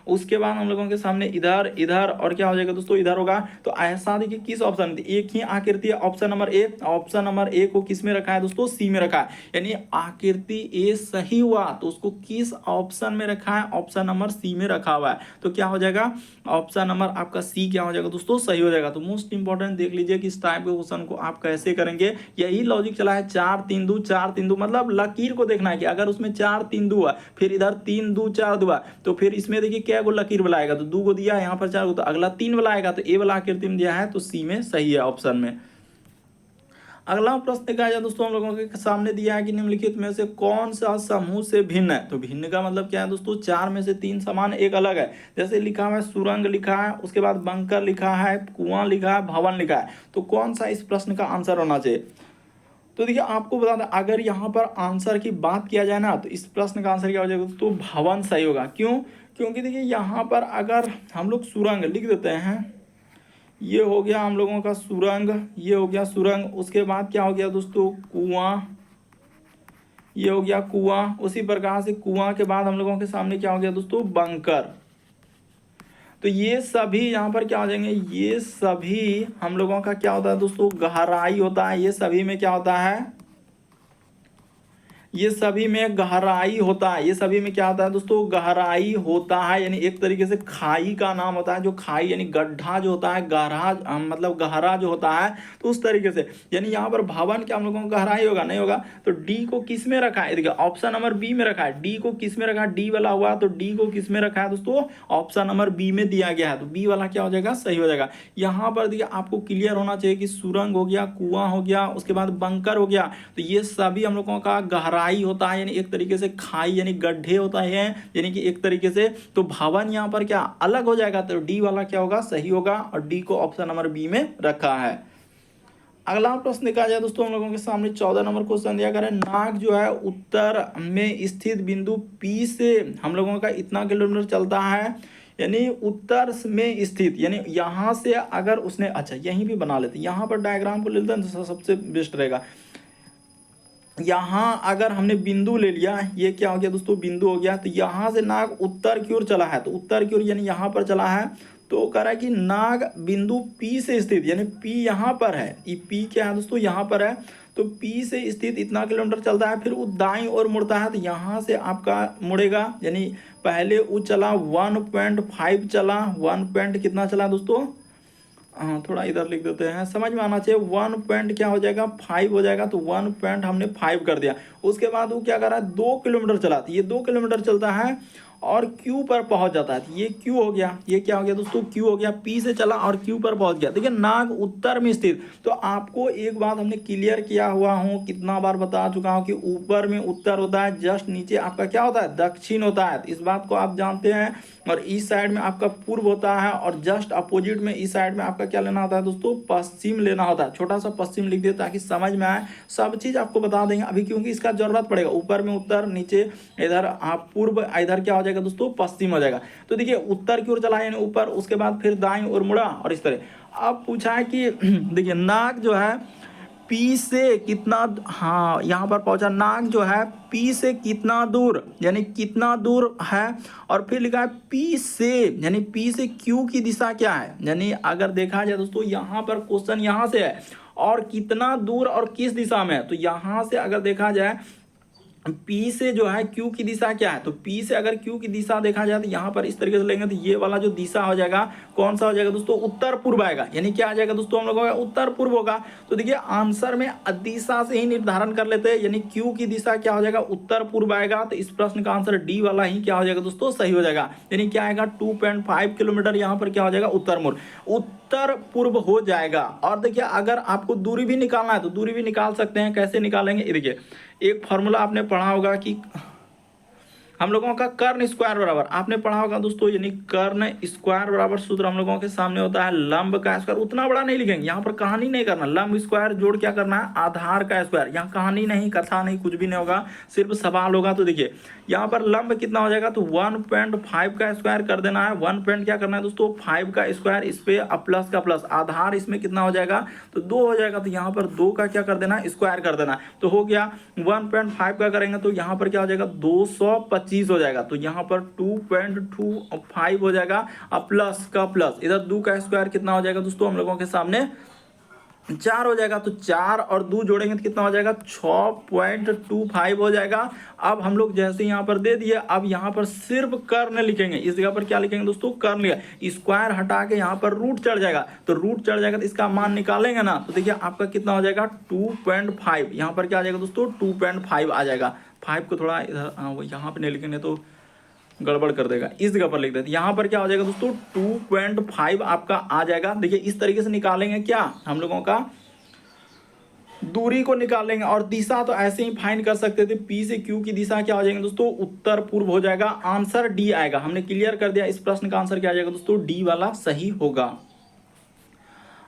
उसके बाद हम लोगों के सामने इधर इधर और क्या हो जाएगा दोस्तों इधर होगा। तो ऐसा देखिए किस ऑप्शन, एक ही आकृति option number A, option number A को किस में रखा है दोस्तों, सी में रखा है, यानी आकृति ए सही हुआ तो उसको किस ऑप्शन में रखा है, ऑप्शन नंबर सी में रखा हुआ है। तो क्या हो जाएगा ऑप्शन नंबर आपका सी क्या हो जाएगा दोस्तों, सही हो जाएगा। तो मोस्ट इंपॉर्टेंट देख लीजिए कि इस टाइप के क्वेश्चन को आप कैसे करेंगे, यही लॉजिक चला है। 4 3 2 4 3 2 मतलब लकीर को देखना है कि अगर उसमें 4 3 2 है, फिर इधर 3 2 4 2 है, तो फिर इसमें देखिए क्या को लकीर बुलाएगा, तो 2 को दिया, यहाँ पर 4 को, तो अगला 3 बुलाएगा, तो ए वाला आकृति में दिया है तो सी में सही है ऑप्शन में। अगला प्रश्न देखा जाए दोस्तों हम लोगों के सामने दिया है कि निम्नलिखित में से कौन सा समूह से भिन्न है। तो भिन्न का मतलब क्या है दोस्तों, 4 में से 3 समान एक अलग है। जैसे लिखा हुआ है सुरंग लिखा है, उसके बाद बंकर लिखा है, कुआं लिखा है, भवन लिखा है, तो कौन सा इस प्रश्न का आंसर होना चाहिए। तो देखिए आपको बता दें अगर यहाँ पर आंसर की बात किया जाए ना तो इस प्रश्न का आंसर क्या हो जाएगा तो भवन सही होगा। क्यों, क्योंकि देखिए यहाँ पर अगर हम लोग सुरंग लिख देते हैं, ये हो गया हम लोगों का सुरंग, ये हो गया सुरंग, उसके बाद क्या हो गया दोस्तों कुआं, ये हो गया कुआं, उसी प्रकार से कुआं के बाद हम लोगों के सामने क्या हो गया दोस्तों बंकर। तो ये सभी यहाँ पर क्या हो जाएंगे, ये सभी हम लोगों का क्या होता है दोस्तों गहराई होता है, ये सभी में क्या होता है, ये सभी में गहराई होता है, ये सभी में क्या होता है दोस्तों गहराई होता है, यानी एक तरीके से खाई का नाम होता है। जो खाई यानी गड्ढा जो होता है, गहरा मतलब गहरा जो होता है, तो उस तरीके से यानी यहाँ पर भवन क्या हम लोगों को गहराई होगा नहीं होगा। तो डी को किस में रखा है, देखिए ऑप्शन नंबर बी में रखा है, डी को किस में रखा है, डी वाला हुआ, तो डी को किस में रखा है दोस्तों ऑप्शन नंबर बी में दिया गया है, तो बी वाला क्या हो जाएगा सही हो जाएगा। यहाँ पर देखिए आपको क्लियर होना चाहिए कि सुरंग हो गया, कुआं हो गया, उसके बाद बंकर हो गया, तो ये सभी हम लोगों का गहरा होता है, यानी एक तरीके से खाई यानी गड्ढे होता है, यानी कि एक तरीके से। तो भवन यहाँ पर क्या अलग हो जाएगा, तो डी वाला क्या होगा सही होगा, और डी को ऑप्शन नंबर बी में रखा है। अगला प्रश्न देखा जाए दोस्तों हम लोगों के सामने 14 नंबर क्वेश्चन दिया गया है, नाग जो है उत्तर में स्थित बिंदु पी से हम लोगों का इतना किलोमीटर चलता है, यानी उत्तर में स्थित, यानी यहाँ से अगर उसने, अच्छा यहीं भी बना लेते, यहाँ पर डायग्राम को ले लेते हैं तो सबसे बेस्ट रहेगा। यहाँ अगर हमने बिंदु ले लिया, ये क्या हो गया दोस्तों बिंदु हो गया, तो यहाँ से नाग उत्तर की ओर चला है, तो उत्तर की ओर यानी यहाँ पर चला है, तो कह रहा है कि नाग बिंदु P से स्थित, यानी P यहाँ पर है, ये P क्या है दोस्तों यहाँ पर है, तो P से स्थित इतना किलोमीटर चलता है, फिर वो दाईं ओर मुड़ता है, तो यहाँ से आपका मुड़ेगा, यानी पहले वो चला 1.5 चला, 1 कितना चला दोस्तों, हाँ थोड़ा इधर लिख देते हैं समझ में आना चाहिए, 1 क्या हो जाएगा 5 हो जाएगा, तो 1 हमने 5 कर दिया। उसके बाद वो क्या कर रहा है 2 किलोमीटर चला, ये 2 किलोमीटर चलता है और Q पर पहुंच जाता है, तो ये Q हो गया, ये क्या हो गया दोस्तों Q हो गया, P से चला और Q पर पहुंच गया। देखिए नाग उत्तर में स्थित, तो आपको एक बात हमने क्लियर किया हुआ हूँ, कितना बार बता चुका हूँ कि ऊपर में उत्तर होता है, जस्ट नीचे आपका क्या होता है दक्षिण होता है, इस बात को आप जानते हैं। और इस साइड में आपका पूर्व होता है, और जस्ट अपोजिट में इस साइड में आपका क्या लेना होता है दोस्तों पश्चिम लेना होता है। छोटा सा पश्चिम लिख दे ताकि समझ में आए, सब चीज़ आपको बता देंगे अभी, क्योंकि इसका जरूरत पड़ेगा। ऊपर में उत्तर, नीचे इधर आप पूर्व, इधर क्या हो जाएगा दोस्तों पश्चिम हो जाएगा। तो देखिए उत्तर की ओर चला यानी ऊपर, उसके बाद फिर दाईं ओर मुड़ा, और इस तरह। अब पूछा है कि देखिए नाग जो है P से कितना, हाँ यहाँ पर पहुंचा, नाग जो है P से कितना दूर, यानी कितना दूर है, और फिर लिखा है P से, यानी P से Q की दिशा क्या है। यानी अगर देखा जाए दोस्तों यहाँ पर क्वेश्चन यहाँ से है और कितना दूर और किस दिशा में है। तो यहाँ से अगर देखा जाए P से जो है Q की दिशा क्या है, तो P से अगर Q की दिशा देखा जाए तो यहाँ पर इस तरीके से लेंगे तो ये वाला जो दिशा हो जाएगा कौन सा हो जाएगा दोस्तों, उत्तर पूर्व आएगा। यानी क्या आ जाएगा दोस्तों हम लोगों का उत्तर पूर्व होगा। तो देखिए आंसर में दिशा से ही निर्धारण कर लेते हैं, यानी Q की दिशा क्या हो जाएगा, उत्तर पूर्व आएगा। तो इस प्रश्न का आंसर डी वाला ही क्या हो जाएगा दोस्तों, सही हो जाएगा। यानी क्या आएगा 2.5 किलोमीटर यहाँ पर क्या हो जाएगा, उत्तर पूर्व हो जाएगा। और देखिए अगर आपको दूरी भी निकालना है तो दूरी भी निकाल सकते हैं। कैसे निकालेंगे, देखिए एक फॉर्मूला आपने पढ़ा होगा कि हम लोगों का कर्ण स्क्वायर बराबर, आपने पढ़ा होगा दोस्तों, यानी कर्ण स्क्वायर बराबर सूत्र हम लोगों के सामने होता है लंब का स्क्वायर। उतना बड़ा नहीं लिखेंगे, यहाँ पर कहानी नहीं करना, लंब स्क्वायर जोड़ क्या करना है, आधार का स्क्वायर। यहाँ कहानी नहीं, कथा नहीं, कुछ भी नहीं होगा, सिर्फ सवाल होगा। तो देखिए यहाँ पर लंब कितना हो जाएगा, तो 1.5 का स्क्वायर कर देना है। 1 पॉइंट क्या करना है दोस्तों, 5 का स्क्वायर, इस पे प्लस का प्लस, आधार इसमें कितना हो जाएगा, तो 2 हो जाएगा। तो यहाँ पर 2 का क्या कर देना, स्क्वायर कर देना। तो हो गया 1.5 का करेंगे तो यहाँ पर क्या हो जाएगा 225 हो जाएगा। तो यहाँ पर 2.25 हो जाएगा, अब प्लस का प्लस, इधर 2 का स्क्वायर कितना हो जाएगा दोस्तों हम लोगों के सामने 4 हो जाएगा। तो 4 और 2 जोड़ेंगे तो कितना हो जाएगा 6.25 हो जाएगा। अब हम लोग जैसे यहाँ पर दे दिए, अब यहाँ पर सिर्फ कर्ण लिखेंगे। इस जगह पर क्या लिखेंगे दोस्तों, कर्ण लिखा, स्क्वायर हटा के यहाँ पर रूट चढ़ जाएगा। तो रूट चढ़ जाएगा तो इसका मान निकालेंगे ना, तो देखिए आपका कितना हो जाएगा 2.5। यहाँ पर क्या आ जाएगा दोस्तों 2.5 आ जाएगा। 5 को थोड़ा इधर यहाँ पे नहीं लिखेंगे तो गड़बड़ कर देगा, इस जगह पर लिख देते। यहाँ पर क्या हो जाएगा दोस्तों 2.5 आपका आ जाएगा। देखिए इस तरीके से निकालेंगे क्या हम लोगों का, दूरी को निकालेंगे। और दिशा तो ऐसे ही फाइंड कर सकते थे, P से Q की दिशा क्या हो जाएगी दोस्तों, उत्तर पूर्व हो जाएगा। आंसर डी आएगा। हमने क्लियर कर दिया, इस प्रश्न का आंसर क्या आ जाएगा दोस्तों, डी वाला सही होगा।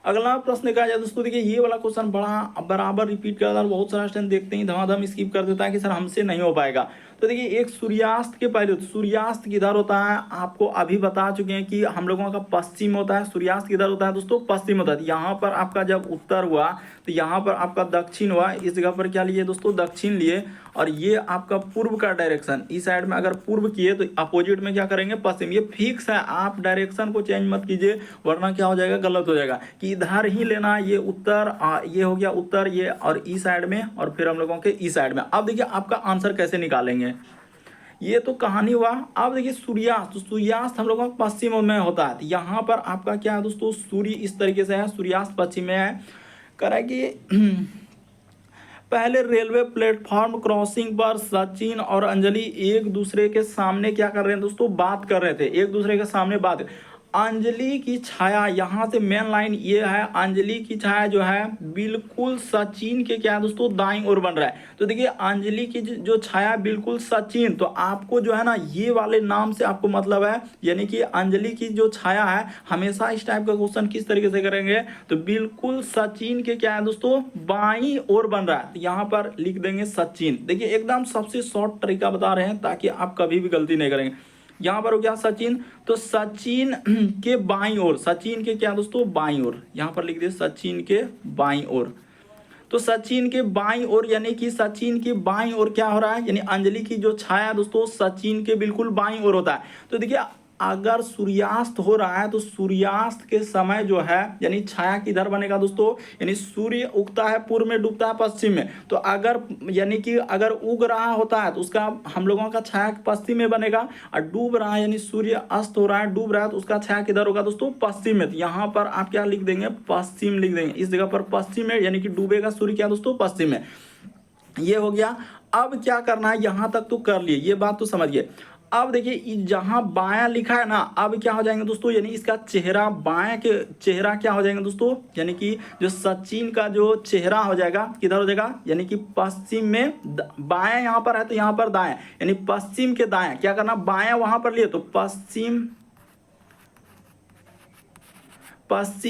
अगला प्रश्न कहा जाए दोस्तों, देखिए ये वाला क्वेश्चन बड़ा बराबर रिपीट करता है, बहुत सारा स्टूडेंट देखते ही धमाधम स्किप कर देता है कि सर हमसे नहीं हो पाएगा। तो देखिए एक सूर्यास्त के पहले, सूर्यास्त किधर होता है आपको अभी बता चुके हैं कि हम लोगों का पश्चिम होता है। सूर्यास्त किधर होता है दोस्तों, पश्चिम होता है। यहाँ पर आपका जब उत्तर हुआ तो यहाँ पर आपका दक्षिण हुआ। इस जगह पर क्या लिए दोस्तों, दक्षिण लिए। और ये आपका पूर्व का डायरेक्शन, इस साइड में अगर पूर्व किए तो अपोजिट में क्या करेंगे, पश्चिम। ये फिक्स है, आप डायरेक्शन को चेंज मत कीजिए वरना क्या हो जाएगा, गलत हो जाएगा। कि इधर ही लेना, ये उत्तर, ये हो गया उत्तर, ये और ई साइड में, और फिर हम लोगों के ई साइड में। अब देखिए आपका आंसर कैसे निकालेंगे, ये तो कहानी हुआ। अब देखिए सूर्यास्त, तो सूर्यास्त हम लोगों का पश्चिम में होता है। तो यहाँ पर आपका क्या है दोस्तों, सूर्य इस तरीके से है, सूर्यास्त पश्चिम में है। करा कि पहले रेलवे प्लेटफॉर्म क्रॉसिंग पर सचिन और अंजलि एक दूसरे के सामने क्या कर रहे हैं दोस्तों, बात कर रहे थे, एक दूसरे के सामने बात। अंजलि की छाया, यहाँ से मेन लाइन ये है, अंजलि की छाया जो है बिल्कुल सचिन के क्या है दोस्तों, दाईं ओर बन रहा है। तो देखिए अंजलि की जो छाया बिल्कुल सचिन, तो आपको जो है ना ये वाले नाम से आपको मतलब है, यानी कि अंजलि की जो छाया है, हमेशा इस टाइप का क्वेश्चन किस तरीके से करेंगे, तो बिल्कुल सचिन के क्या है दोस्तों, बाईं ओर बन रहा है। तो यहाँ पर लिख देंगे सचिन। देखिए एकदम सबसे शॉर्ट तरीका बता रहे हैं ताकि आप कभी भी गलती नहीं करेंगे। यहाँ पर हो गया सचिन, तो सचिन के बाईं ओर, सचिन के क्या दोस्तों, बाईं ओर, यहाँ पर लिख दिए सचिन के बाईं ओर। तो सचिन के बाईं ओर, यानी कि सचिन की बाईं ओर क्या हो रहा है, यानी अंजलि की जो छाया दोस्तों सचिन के बिल्कुल बाईं ओर होता है। तो देखिए अगर सूर्यास्त हो रहा है तो सूर्यास्त के समय जो है, यानी छाया किधर बनेगा दोस्तों, यानी सूर्य उगता है पूर्व में, डूबता है पश्चिम में। तो अगर यानी कि अगर उग रहा होता है तो उसका हम लोगों का छाया पश्चिम में बनेगा, और डूब रहा है यानी सूर्य अस्त हो रहा है, डूब रहा है, तो उसका छाया किधर होगा दोस्तों, पश्चिम में। तो यहाँ पर आप क्या लिख देंगे, पश्चिम लिख देंगे। इस जगह पर पश्चिम में, यानी कि डूबेगा सूर्य क्या दोस्तों, पश्चिम में। ये हो गया। अब क्या करना है, यहाँ तक तो कर लिए, ये बात तो समझिए। अब देखिए जहां बायां लिखा है ना, अब क्या हो जाएंगे दोस्तों, यानी इसका चेहरा, बायां के चेहरा क्या हो जाएंगे दोस्तों, यानी कि जो सचिन का जो चेहरा हो जाएगा किधर हो जाएगा, यानी कि पश्चिम में। बायां यहां पर है तो यहां पर दाएं, यानी पश्चिम के दाएं क्या करना, बायां वहां पर लिए तो पश्चिम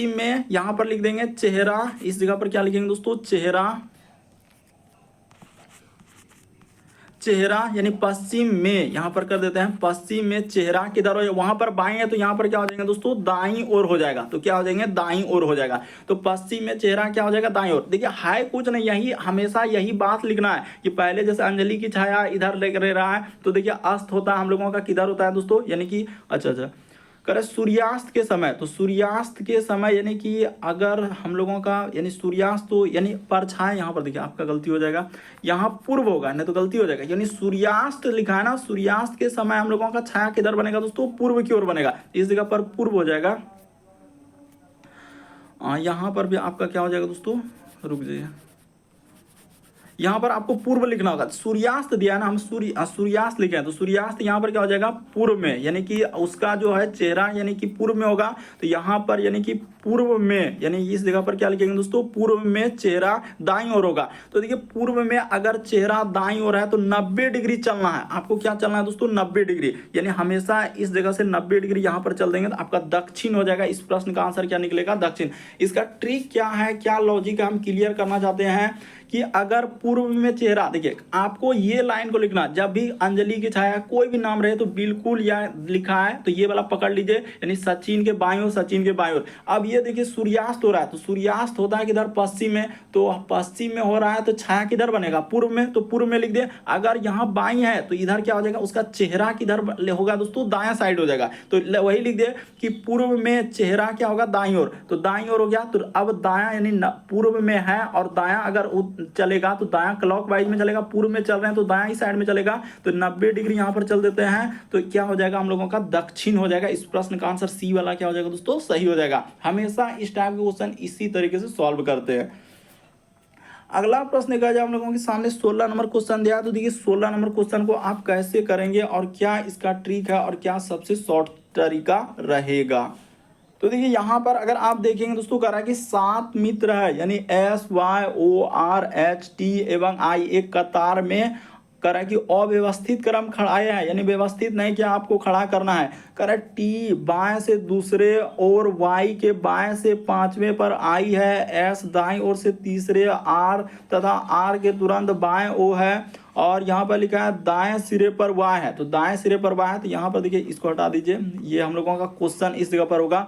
में यहां पर लिख देंगे चेहरा। इस जगह पर क्या लिखेंगे दोस्तों, चेहरा, यानी पश्चिम में, यहां पर कर देते हैं पश्चिम में चेहरा किधर हो, वहां पर बाएं है तो यहां पर क्या हो जाएगा दोस्तों, दाईं ओर हो जाएगा। तो क्या हो जाएंगे, दाईं ओर हो जाएगा। तो पश्चिम में चेहरा क्या हो जाएगा, दाईं ओर। देखिए है कुछ नहीं, यही हमेशा यही बात लिखना है कि पहले जैसे अंजलि की छाया इधर ले रहा है, तो देखिए अस्त होता है हम लोगों का किधर होता है दोस्तों, यानी कि अच्छा करे सूर्यास्त के समय, तो सूर्यास्त के समय यानी कि अगर हम लोगों का यानी सूर्यास्त तो यानी परछाई, यहाँ पर देखिए आपका गलती हो जाएगा, यहाँ पूर्व होगा, नहीं तो गलती हो जाएगा, यानी सूर्यास्त लिखा है ना, सूर्यास्त के समय हम लोगों का छाया किधर बनेगा दोस्तों, पूर्व की ओर बनेगा, इस जगह पर पूर्व हो जाएगा। यहाँ पर भी आपका क्या हो जाएगा दोस्तों, रुक जाइए, यहाँ पर आपको पूर्व लिखना होगा, सूर्यास्त दिया है ना, हम सूर्यास्त लिखे हैं, तो सूर्यास्त यहाँ पर क्या हो जाएगा, पूर्व में, यानी कि उसका जो है चेहरा यानी कि पूर्व में होगा, तो यहाँ पर यानी कि पूर्व में, यानी इस जगह पर क्या लिखेंगे दोस्तों, पूर्व में चेहरा दाईं ओर होगा। तो देखिए पूर्व में अगर चेहरा दाईं ओर है तो 90 डिग्री चलना है, आपको क्या चलना है दोस्तों, 90 डिग्री, यानी हमेशा इस जगह से 90 डिग्री यहाँ पर चल देंगे तो आपका दक्षिण हो जाएगा। इस प्रश्न का आंसर क्या निकलेगा, दक्षिण। इसका ट्रिक क्या है, क्या लॉजिक है, हम क्लियर करना चाहते हैं कि अगर पूर्व में चेहरा, देखिए आपको ये लाइन को लिखना, जब भी अंजलि की छाया कोई भी नाम रहे तो बिल्कुल या लिखा है तो ये वाला पकड़ लीजिए, यानी सचिन के बाईं ओर, सचिन के बाईं ओर। अब ये देखिए सूर्यास्त हो रहा है, तो सूर्यास्त होता है किधर, पश्चिम में, तो पश्चिम में हो रहा है तो छाया किधर बनेगा, पूर्व में, तो पूर्व में लिख दे। अगर यहाँ बाईं है तो इधर क्या हो जाएगा, उसका चेहरा किधर होगा दोस्तों, दायां साइड हो जाएगा, तो वही लिख दे कि पूर्व में चेहरा क्या होगा, दाईं ओर, तो दाईं ओर हो गया। तो अब दायां यानी पूर्व में है और दायां अगर चलेगा तो दायां क्लॉकवाइज में चलेगा, पूर्व में चल रहे हैं तो दायां ही साइड में चलेगा, तो 90 डिग्री यहां पर चल देते हैं, तो क्या हो जाएगा हम लोगों का, दक्षिण हो जाएगा। इस प्रश्न का आंसर सी वाला क्या हो जाएगा दोस्तों, सही हो जाएगा। हमेशा इस टाइप के क्वेश्चन इसी तरीके से सॉल्व करते हैं। अगला प्रश्न कहा जाए हम लोगों के सामने 16 नंबर क्वेश्चन दिया, तो देखिए 16 नंबर क्वेश्चन को आप कैसे करेंगे और क्या इसका ट्रिक है और क्या सबसे शॉर्ट तरीका रहेगा। तो देखिए यहाँ पर अगर आप देखेंगे दोस्तों, कह रहा है कि 7 मित्र है, यानी SYORHT एवं I एक कतार में, कह रहा है कि अव्यवस्थित क्रम खड़ाए हैं, यानी व्यवस्थित नहीं किया, आपको खड़ा करना है। कह रहा है T बाएं से दूसरे और Y के बाएं से पांचवें पर I है, S दाईं ओर से तीसरे R तथा R के तुरंत बाएं O है, और यहाँ पर लिखा है दाएं सिरे पर Y है, तो दाएं सिरे पर Y है, तो यहाँ पर देखिए इसको हटा दीजिए, ये हम लोगों का क्वेश्चन इस जगह पर होगा।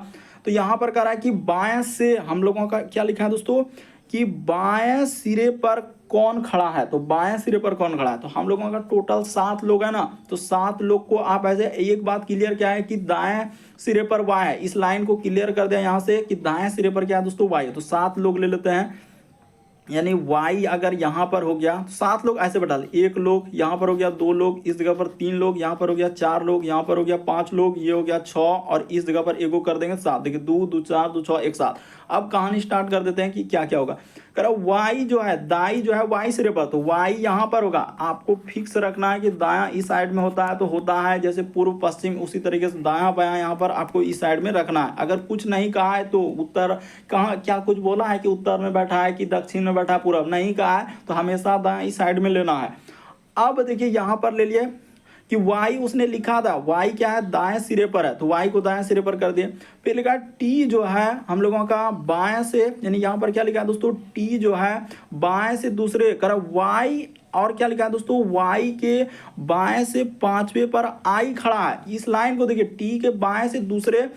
तो यहाँ पर कह रहा है कि बाएं से हम लोगों का क्या लिखा है दोस्तों, कि बाएं सिरे पर कौन खड़ा है, तो बाएं सिरे पर कौन खड़ा है, तो हम लोगों का टोटल 7 लोग है ना, तो 7 लोग को आप ऐसे, एक बात क्लियर क्या है कि दाएं सिरे पर Y है, इस लाइन को क्लियर कर दें यहाँ से कि दाएं सिरे पर क्या है दोस्तों, Y है, तो 7 लोग ले लेते हैं, यानी Y अगर यहाँ पर हो गया तो 7 लोग ऐसे बैठा दे, 1 लोग यहाँ पर हो गया, 2 लोग, इस जगह पर 3 लोग, यहाँ पर हो गया 4 लोग, यहाँ पर हो गया 5 लोग, ये हो गया 6, और इस जगह पर एगो कर देंगे 7। देखिए 2 2 4 2 6 1 7। अब कहानी स्टार्ट कर देते हैं कि क्या क्या होगा। कह रहा Y जो है, दाई जो है Y सिरे पर, तो Y यहाँ पर होगा, आपको फिक्स रखना है कि दायां इस साइड में होता है तो होता है, जैसे पूर्व पश्चिम उसी तरीके से दायां बायां यहाँ पर आपको इस साइड में रखना है। अगर कुछ नहीं कहा है तो उत्तर, कहाँ क्या कुछ बोला है कि उत्तर में बैठा है कि दक्षिण में बैठा है, पूर्व नहीं कहा है तो हमेशा दायां इस साइड में लेना है। अब देखिए यहाँ पर ले लिए कि Y उसने लिखा था, Y क्या है, दाएं सिरे पर है, तो Y को दाएं सिरे पर कर दिए। फिर लिखा T जो है हम लोगों का बाएं से, यानी यहाँ पर क्या लिखा है दोस्तों, T जो है बाएं से दूसरे, कर Y, और क्या लिखा है दोस्तों, Y के बाएं से पांचवें पर I खड़ा है। इस लाइन को देखिए, T के बाएं से दूसरे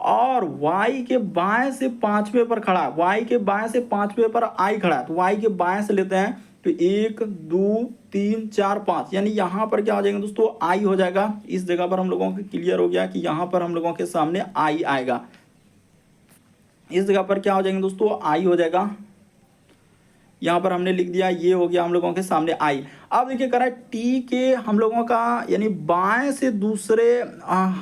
और Y के बाएं से पांचवें पर खड़ा है, Y के बाएं से पांचवें पर I खड़ा है, तो Y के बाएं से लेते हैं, तो 1 2 3 4 5, यानी यहाँ पर क्या हो जाएगा दोस्तों, I हो जाएगा। इस जगह पर हम लोगों को क्लियर हो गया कि यहाँ पर हम लोगों के सामने I आएगा, इस जगह पर क्या हो जाएंगे दोस्तों, I हो जाएगा। यहाँ पर हमने लिख दिया, ये हो गया हम लोगों के सामने I। अब देखिए कह रहा है T के हम लोगों का यानी बाएं से दूसरे,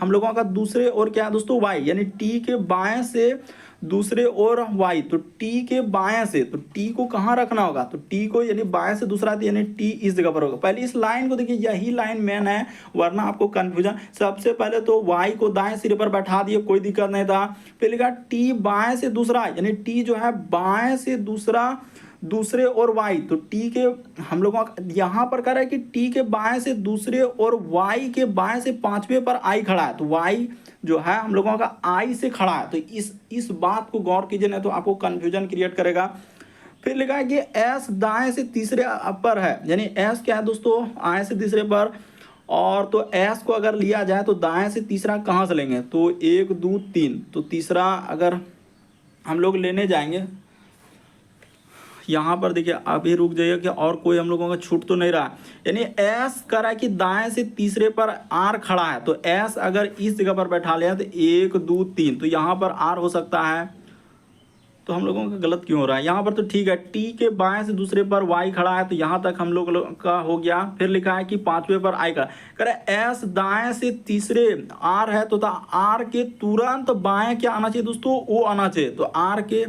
हम लोगों का दूसरे और क्या है दोस्तों, Y, यानी T के बाएं से दूसरे और Y, तो T के बाएं से, तो T को कहाँ रखना होगा, तो T को यानी बाएं से दूसरा, यानी T इस जगह पर होगा। पहले इस लाइन को देखिए, यही लाइन मेन है, वरना आपको कंफ्यूजन। सबसे पहले तो Y को दाएं सिरे पर बैठा दिए, कोई दिक्कत नहीं था। फिर लिखा T बाएं से दूसरा, यानी T जो है बाएं से दूसरा, दूसरे और Y, तो T के हम लोगों का यहाँ पर कह रहा है कि T के बाएं से दूसरे और Y के बाएं से पांचवें पर I खड़ा है, तो Y जो है हम लोगों का I से खड़ा है। तो इस बात को गौर कीजिए, नहीं तो आपको कंफ्यूजन क्रिएट करेगा। फिर लिखा है कि S दाएं से तीसरे पर है, यानी S क्या है दोस्तों, दाएं से तीसरे पर, और तो S को अगर लिया जाए तो दाएं से तीसरा कहाँ से लेंगे, तो 1 2 3, तो तीसरा अगर हम लोग लेने जाएंगे, यहाँ पर देखिए अभी रुक जाइए कि और कोई हम लोगों का छूट तो नहीं रहा, यानी एस कर रहा है कि दाएं से तीसरे पर आर खड़ा है, तो एस अगर इस जगह पर बैठा लिया तो 1 2 3, तो यहाँ पर आर हो सकता है। तो हम लोगों का गलत क्यों हो रहा है यहाँ पर? तो ठीक है, टी के बाएं से दूसरे पर वाई खड़ा है, तो यहाँ तक हम लोग का हो गया। फिर लिखा है कि पांचवें पर आई खड़ा, करे एस दाएं से तीसरे आर है, तो आर के तुरंत बाएं क्या आना चाहिए दोस्तों? ओ आना चाहिए। तो आर के,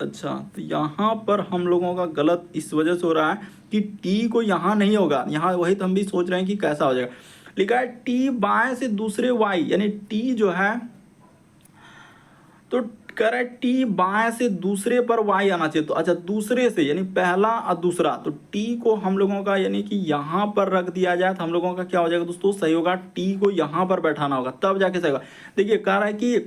अच्छा, तो यहाँ पर हम लोगों का गलत इस वजह से हो रहा है कि टी को यहाँ नहीं होगा, यहाँ वही तो हम भी सोच रहे हैं कि कैसा हो जाएगा। लिखा है टी बाएं से दूसरे वाई, यानी टी जो है, तो करे टी बाएं से दूसरे पर वाई आना चाहिए। तो अच्छा, दूसरे से यानी पहला और दूसरा, तो टी को हम लोगों का यानी कि यहाँ पर रख दिया जाए तो हम लोगों का क्या हो जाएगा दोस्तों? सही होगा। टी को यहाँ पर बैठाना होगा तब जाके सही होगा। देखिए कह रहा है कि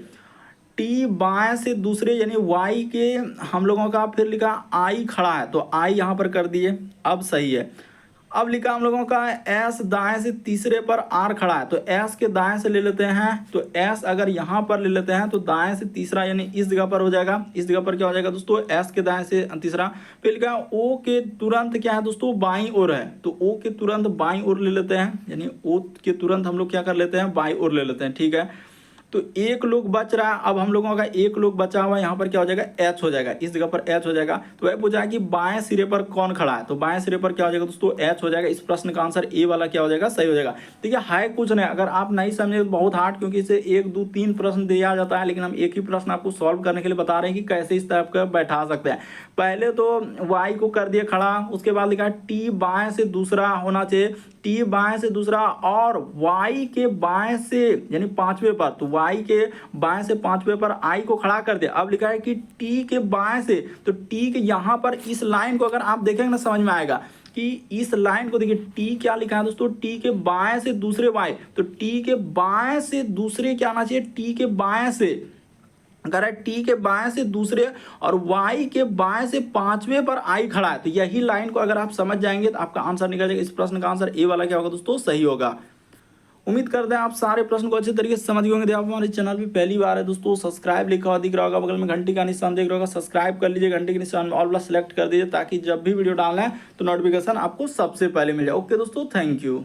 टी बाएं से दूसरे यानी वाई के हम लोगों का, फिर लिखा आई खड़ा है, तो आई यहाँ पर कर दिए, अब सही है। अब लिखा हम लोगों का एस दाएं से तीसरे पर आर खड़ा है, तो एस के दाएं से ले लेते हैं, तो एस अगर यहाँ पर ले लेते हैं तो दाएं से तीसरा यानी इस जगह पर हो जाएगा। इस जगह पर क्या हो जाएगा दोस्तों? एस के दाएं से तीसरा। फिर लिखा ओ के तुरंत क्या है दोस्तों? बाईं ओर है, तो ओ के तुरंत बाईं ओर ले लेते हैं, यानी ओ के तुरंत हम लोग क्या कर लेते हैं? बाईं ओर ले लेते हैं। ठीक है, तो एक लोग बच रहा है। अब हम लोगों का एक लोग बचा हुआ है, यहाँ पर क्या हो जाएगा? एच हो जाएगा, इस जगह पर एच हो जाएगा। तो वह पूछा कि बाएं सिरे पर कौन खड़ा है, तो बाएं सिरे पर क्या हो जाएगा दोस्तों? एच हो जाएगा। इस प्रश्न का आंसर ए वाला क्या हो जाएगा? सही हो जाएगा। ठीक है कुछ नहीं, अगर आप नहीं समझे तो बहुत हार्ड, क्योंकि इसे 1 2 3 प्रश्न दिया जाता है, लेकिन हम एक ही प्रश्न आपको सॉल्व करने के लिए बता रहे हैं कि कैसे इस टाइप का बैठा सकते हैं। पहले तो वाई को कर दिए खड़ा, उसके बाद लिखा टी बाएं से दूसरा होना चाहिए, टी बाएं से दूसरा, और वाई के बाएं से यानी पांचवें पर, तो वाई के बाएं से पांचवें पर आई को खड़ा कर दिया। अब लिखा है कि टी के बाएं से, तो टी के यहाँ पर इस लाइन को अगर आप देखेंगे ना समझ में आएगा कि इस लाइन को देखिए, टी क्या लिखा है दोस्तों? टी के बाएं से दूसरे वाई, तो टी के बाएं से दूसरे क्या आना चाहिए? टी के बाएं से, अगर टी के बाएं से दूसरे और वाई के बाएं से पांचवें पर आई खड़ा है, तो यही लाइन को अगर आप समझ जाएंगे तो आपका आंसर निकल जाएगा। इस प्रश्न का आंसर ए वाला क्या होगा दोस्तों? सही होगा। उम्मीद करते हैं आप सारे प्रश्न को अच्छे तरीके से समझ गए होंगे। आप हमारे चैनल पे पहली बार है दोस्तों, सब्सक्राइब लिखा हुआ दिख रहा होगा, बगल में घंटी का निशान दिख रहा होगा, सब्सक्राइब कर लीजिए, घंटी के निशान में ऑल वाला सेलेक्ट कर दीजिए, ताकि जब भी वीडियो डालना है तो नोटिफिकेशन आपको सबसे पहले मिल जाए। ओके दोस्तों, थैंक यू।